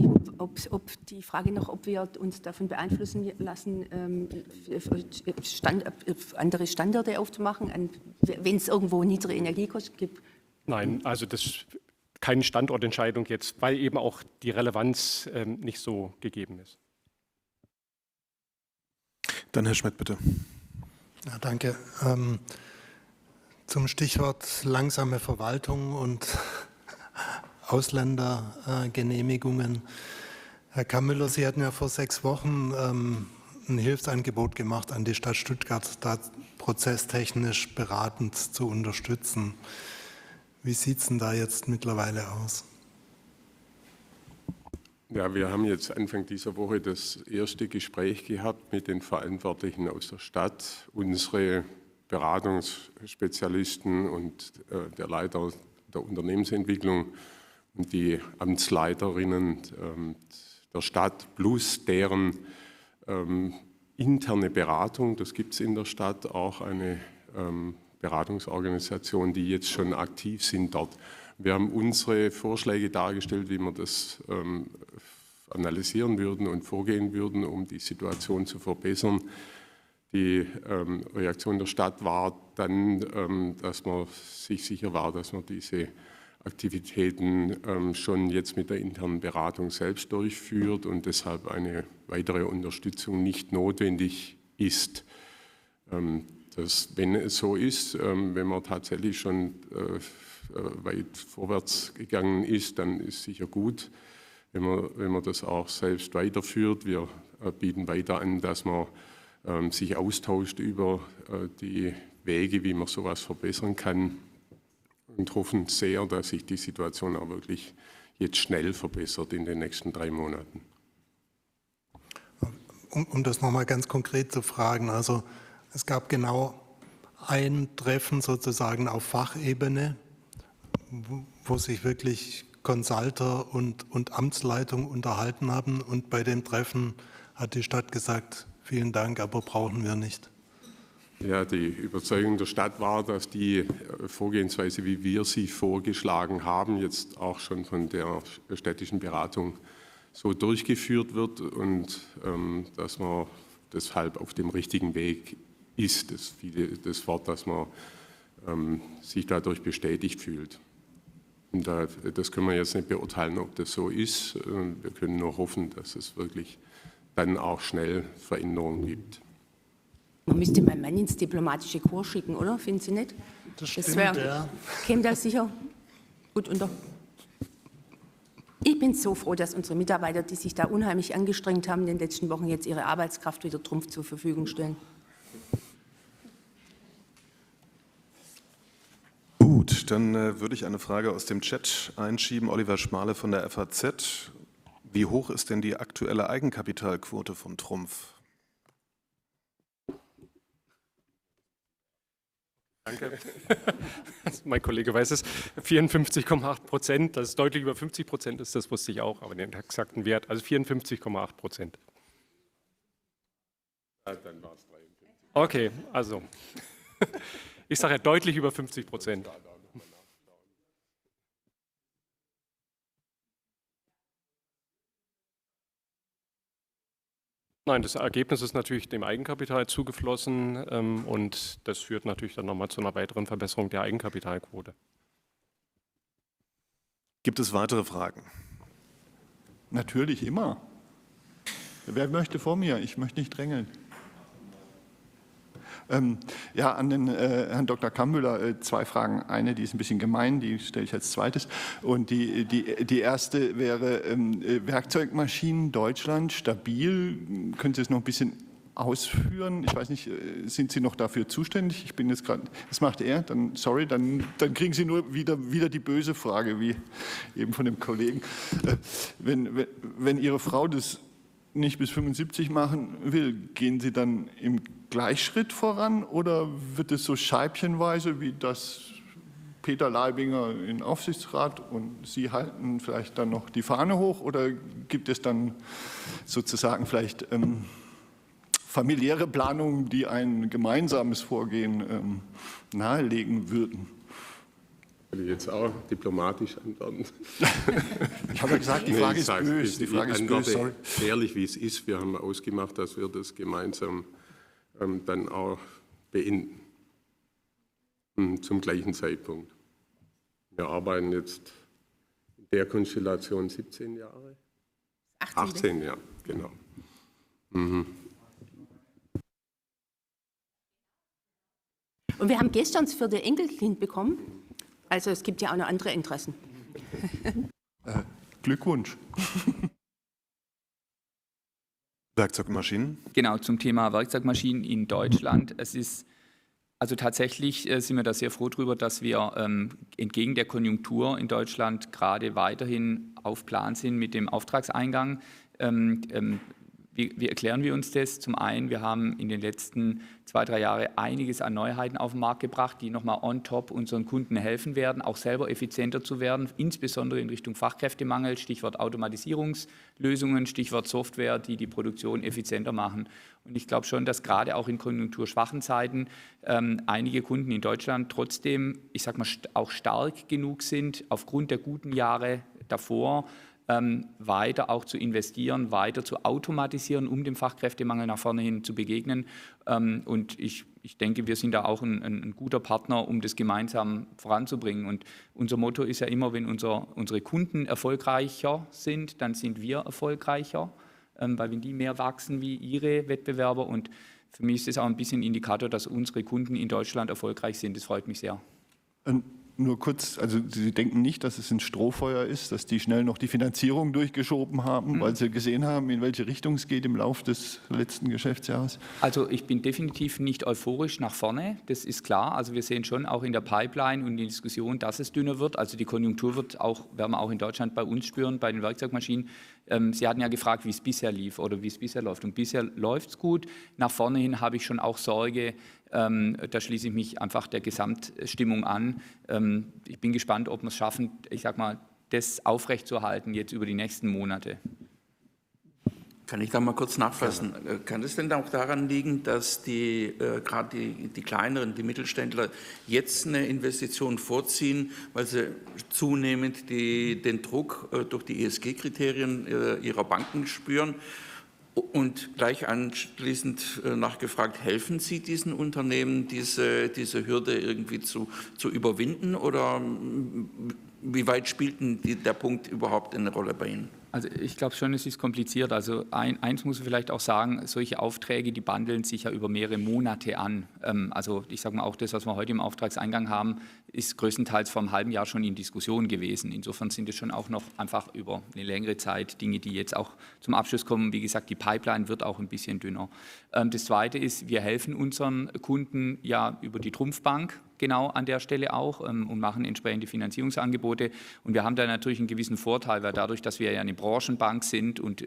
Speaker 2: ob die Frage noch, ob wir uns davon beeinflussen lassen, andere Standorte aufzumachen, wenn es irgendwo niedere Energiekosten gibt?
Speaker 10: Nein, also das ist keine Standortentscheidung jetzt, weil eben auch die Relevanz nicht so gegeben ist.
Speaker 1: Dann Herr Schmidt, bitte.
Speaker 6: Ja, danke. Zum Stichwort langsame Verwaltung und Ausländergenehmigungen. Herr Kammüller, Sie hatten ja vor 6 Wochen ein Hilfsangebot gemacht an die Stadt Stuttgart, da prozesstechnisch beratend zu unterstützen. Wie sieht es denn da jetzt mittlerweile aus?
Speaker 11: Ja, wir haben jetzt Anfang dieser Woche das erste Gespräch gehabt mit den Verantwortlichen aus der Stadt. Unsere Beratungsspezialisten und der Leiter der Unternehmensentwicklung und die Amtsleiterinnen der Stadt plus deren interne Beratung. Das gibt es in der Stadt auch eine Beratungsorganisation, die jetzt schon aktiv sind dort. Wir haben unsere Vorschläge dargestellt, wie wir das analysieren würden und vorgehen würden, um die Situation zu verbessern. Die Reaktion der Stadt war dann, dass man sich sicher war, dass man diese Aktivitäten schon jetzt mit der internen Beratung selbst durchführt und deshalb eine weitere Unterstützung nicht notwendig ist. Wenn es so ist, wenn man tatsächlich schon weit vorwärts gegangen ist, dann ist sicher gut, wenn man das auch selbst weiterführt. Wir bieten weiter an, dass man sich austauscht über die Wege, wie man sowas verbessern kann und hoffen sehr, dass sich die Situation auch wirklich jetzt schnell verbessert in den nächsten 3 Monaten.
Speaker 6: Um das nochmal ganz konkret zu fragen, also es gab genau ein Treffen sozusagen auf Fachebene, wo sich wirklich Consulter und Amtsleitung unterhalten haben und bei dem Treffen hat die Stadt gesagt, vielen Dank, aber brauchen wir nicht.
Speaker 11: Ja, die Überzeugung der Stadt war, dass die Vorgehensweise, wie wir sie vorgeschlagen haben, jetzt auch schon von der städtischen Beratung so durchgeführt wird und dass man deshalb auf dem richtigen Weg ist. Das Wort, dass man sich dadurch bestätigt fühlt. Und das können wir jetzt nicht beurteilen, ob das so ist. Wir können nur hoffen, dass es wirklich dann auch schnell Veränderungen gibt.
Speaker 2: Man müsste meinen Mann ins diplomatische Korps schicken, oder? Finden Sie nicht?
Speaker 6: Das stimmt, ja.
Speaker 2: Käme da sicher gut unter. Ich bin so froh, dass unsere Mitarbeiter, die sich da unheimlich angestrengt haben in den letzten Wochen, jetzt ihre Arbeitskraft wieder Trumpf zur Verfügung stellen.
Speaker 1: Gut, dann würde ich eine Frage aus dem Chat einschieben. Oliver Schmale von der FAZ. Wie hoch ist denn die aktuelle Eigenkapitalquote von Trumpf?
Speaker 10: Danke. Mein Kollege weiß es. 54,8%, das ist deutlich über 50% ist, das wusste ich auch, aber den exakten Wert, also 54,8%.
Speaker 11: Ja, dann war es 53.
Speaker 10: Okay, also ich sage ja deutlich über 50%. Nein, das Ergebnis ist natürlich dem Eigenkapital zugeflossen und das führt natürlich dann nochmal zu einer weiteren Verbesserung der Eigenkapitalquote.
Speaker 1: Gibt es weitere Fragen?
Speaker 3: Natürlich immer. Wer möchte vor mir? Ich möchte nicht drängeln. Ja, an den Herrn Dr. Kammüller 2 Fragen. Eine, die ist ein bisschen gemein, die stelle ich als zweites. Und die erste wäre, Werkzeugmaschinen Deutschland stabil. Können Sie es noch ein bisschen ausführen? Ich weiß nicht, sind Sie noch dafür zuständig? Ich bin jetzt gerade, das macht er, dann sorry, dann kriegen Sie nur wieder die böse Frage, wie eben von dem Kollegen. Wenn Ihre Frau das nicht bis 75 machen will, gehen Sie dann im Gleichschritt voran oder wird es so scheibchenweise, wie das Peter Leibinger in Aufsichtsrat und Sie halten vielleicht dann noch die Fahne hoch, oder gibt es dann sozusagen vielleicht familiäre Planungen, die ein gemeinsames Vorgehen nahelegen würden?
Speaker 11: Will ich jetzt auch diplomatisch antworten?
Speaker 3: Ich habe ja gesagt, die Frage ist böse.
Speaker 11: Die Frage ist böse, sorry. Ehrlich, wie es ist. Wir haben ausgemacht, dass wir das gemeinsam dann auch beenden. Zum gleichen Zeitpunkt. Wir arbeiten jetzt in der Konstellation 17 Jahre. 18 Jahre, genau. Mhm.
Speaker 2: Und wir haben gestern das 4. Enkelkind bekommen. Also es gibt ja auch noch andere Interessen.
Speaker 3: Glückwunsch.
Speaker 1: Werkzeugmaschinen?
Speaker 4: Genau, zum Thema Werkzeugmaschinen in Deutschland. Es ist, also tatsächlich sind wir da sehr froh drüber, dass wir entgegen der Konjunktur in Deutschland gerade weiterhin auf Plan sind mit dem Auftragseingang. Wie erklären wir uns das? Zum einen, wir haben in den letzten 2-3 Jahren einiges an Neuheiten auf den Markt gebracht, die nochmal on top unseren Kunden helfen werden, auch selber effizienter zu werden, insbesondere in Richtung Fachkräftemangel, Stichwort Automatisierungslösungen, Stichwort Software, die die Produktion effizienter machen. Und ich glaube schon, dass gerade auch in konjunkturschwachen Zeiten einige Kunden in Deutschland trotzdem, ich sage mal, auch stark genug sind, aufgrund der guten Jahre davor, weiter auch zu investieren, weiter zu automatisieren, um dem Fachkräftemangel nach vorne hin zu begegnen. Und ich denke, wir sind da auch ein guter Partner, um das gemeinsam voranzubringen. Und unser Motto ist ja immer, wenn unsere Kunden erfolgreicher sind, dann sind wir erfolgreicher, weil wenn die mehr wachsen wie ihre Wettbewerber. Und für mich ist das auch ein bisschen Indikator, dass unsere Kunden in Deutschland erfolgreich sind. Das freut mich sehr.
Speaker 3: Nur kurz, also Sie denken nicht, dass es ein Strohfeuer ist, dass die schnell noch die Finanzierung durchgeschoben haben, weil sie gesehen haben, in welche Richtung es geht im Lauf des letzten Geschäftsjahres?
Speaker 4: Also ich bin definitiv nicht euphorisch nach vorne, das ist klar. Also wir sehen schon auch in der Pipeline und in der Diskussion, dass es dünner wird. Also die Konjunktur werden wir auch in Deutschland bei uns spüren, bei den Werkzeugmaschinen. Sie hatten ja gefragt, wie es bisher lief oder wie es bisher läuft. Und bisher läuft es gut. Nach vorne hin habe ich schon auch Sorge, da schließe ich mich einfach der Gesamtstimmung an. Ich bin gespannt, ob wir es schaffen, ich sage mal, das aufrechtzuerhalten jetzt über die nächsten Monate.
Speaker 9: Kann ich da mal kurz nachfassen? Kann es denn auch daran liegen, dass gerade die kleineren, die Mittelständler jetzt eine Investition vorziehen, weil sie zunehmend den Druck durch die ESG-Kriterien ihrer Banken spüren? Und gleich anschließend nachgefragt, helfen Sie diesen Unternehmen, diese Hürde irgendwie zu überwinden, oder wie weit spielt denn der Punkt überhaupt eine Rolle bei Ihnen?
Speaker 4: Also ich glaube schon, es ist kompliziert. Also eins muss man vielleicht auch sagen, solche Aufträge, die bandeln sich ja über mehrere Monate an. Also ich sage mal, auch das, was wir heute im Auftragseingang haben, ist größtenteils vor einem halben Jahr schon in Diskussion gewesen. Insofern sind es schon auch noch einfach über eine längere Zeit Dinge, die jetzt auch zum Abschluss kommen. Wie gesagt, die Pipeline wird auch ein bisschen dünner. Das Zweite ist, wir helfen unseren Kunden ja über die Trumpfbank, genau an der Stelle auch, und machen entsprechende Finanzierungsangebote. Und wir haben da natürlich einen gewissen Vorteil, weil dadurch, dass wir ja eine Branchenbank sind und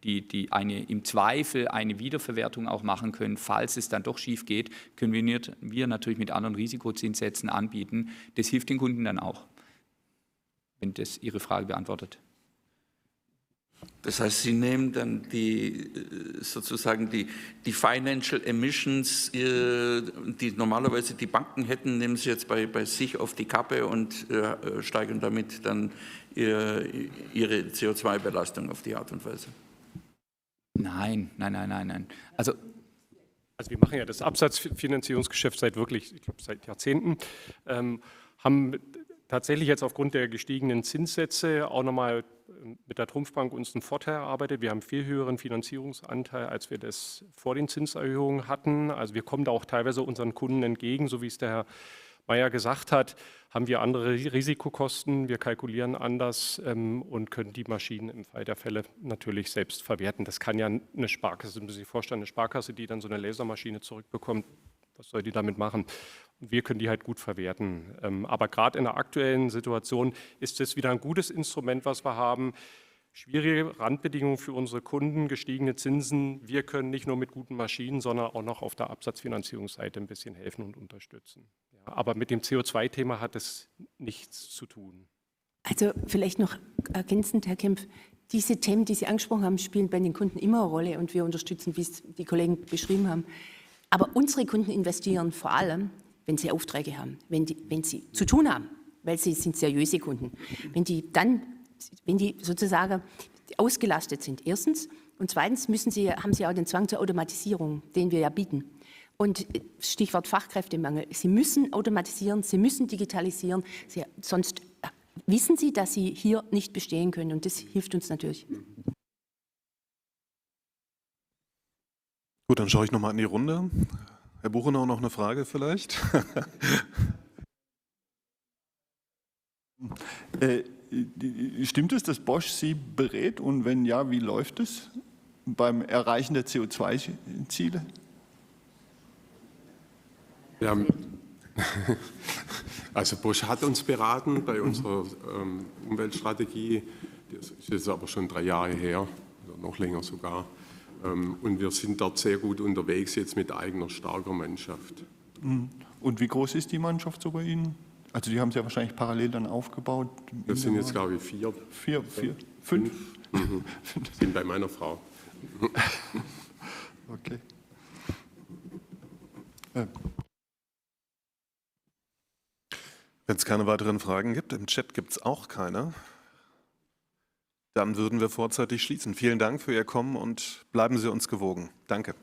Speaker 4: die im Zweifel eine Wiederverwertung auch machen können, falls es dann doch schief geht, können wir natürlich mit anderen Risikozinssätzen anbieten. Das hilft den Kunden dann auch, wenn das Ihre Frage beantwortet.
Speaker 9: Das heißt, Sie nehmen dann sozusagen die Financial Emissions, die normalerweise die Banken hätten, nehmen Sie jetzt bei sich auf die Kappe und steigern damit dann Ihre CO2-Belastung auf die Art und Weise.
Speaker 4: Nein. Also
Speaker 10: wir machen ja das Absatzfinanzierungsgeschäft seit Jahrzehnten, haben tatsächlich jetzt aufgrund der gestiegenen Zinssätze auch nochmal mit der Trumpfbank uns einen Vorteil erarbeitet. Wir haben viel höheren Finanzierungsanteil, als wir das vor den Zinserhöhungen hatten. Also wir kommen da auch teilweise unseren Kunden entgegen, so wie es der Herr Mayer gesagt hat, haben wir andere Risikokosten, wir kalkulieren anders und können die Maschinen im Fall der Fälle natürlich selbst verwerten. Das kann ja eine Sparkasse, müssen Sie sich vorstellen, eine Sparkasse, die dann so eine Lasermaschine zurückbekommt, was soll die damit machen? Und wir können die halt gut verwerten. Aber gerade in der aktuellen Situation ist das wieder ein gutes Instrument, was wir haben. Schwierige Randbedingungen für unsere Kunden, gestiegene Zinsen. Wir können nicht nur mit guten Maschinen, sondern auch noch auf der Absatzfinanzierungsseite ein bisschen helfen und unterstützen. Ja, aber mit dem CO2-Thema hat es nichts zu tun.
Speaker 2: Also vielleicht noch ergänzend, Herr Kempf, diese Themen, die Sie angesprochen haben, spielen bei den Kunden immer eine Rolle und wir unterstützen, wie es die Kollegen beschrieben haben. Aber unsere Kunden investieren vor allem, wenn sie Aufträge haben, wenn sie zu tun haben, weil sie sind seriöse Kunden. Wenn die sozusagen ausgelastet sind, erstens. Und zweitens haben sie auch den Zwang zur Automatisierung, den wir ja bieten. Und Stichwort Fachkräftemangel. Sie müssen automatisieren, sie müssen digitalisieren, sonst wissen sie, dass sie hier nicht bestehen können. Und das hilft uns natürlich.
Speaker 1: Gut, dann schaue ich nochmal in die Runde. Herr Buchenau, noch eine Frage vielleicht?
Speaker 3: Stimmt es, dass Bosch Sie berät und wenn ja, wie läuft es beim Erreichen der CO2-Ziele?
Speaker 11: Ja, also Bosch hat uns beraten bei unserer Umweltstrategie. Das ist jetzt aber schon 3 Jahre her, oder noch länger sogar. Und wir sind dort sehr gut unterwegs, jetzt mit eigener, starker Mannschaft.
Speaker 3: Und wie groß ist die Mannschaft so bei Ihnen? Also die haben Sie ja wahrscheinlich parallel dann aufgebaut.
Speaker 11: Das sind jetzt, glaube ich, 4.
Speaker 3: 5?
Speaker 11: Sind bei meiner Frau.
Speaker 3: Okay.
Speaker 1: Wenn es keine weiteren Fragen gibt, im Chat gibt es auch keine, dann würden wir vorzeitig schließen. Vielen Dank für Ihr Kommen und bleiben Sie uns gewogen. Danke.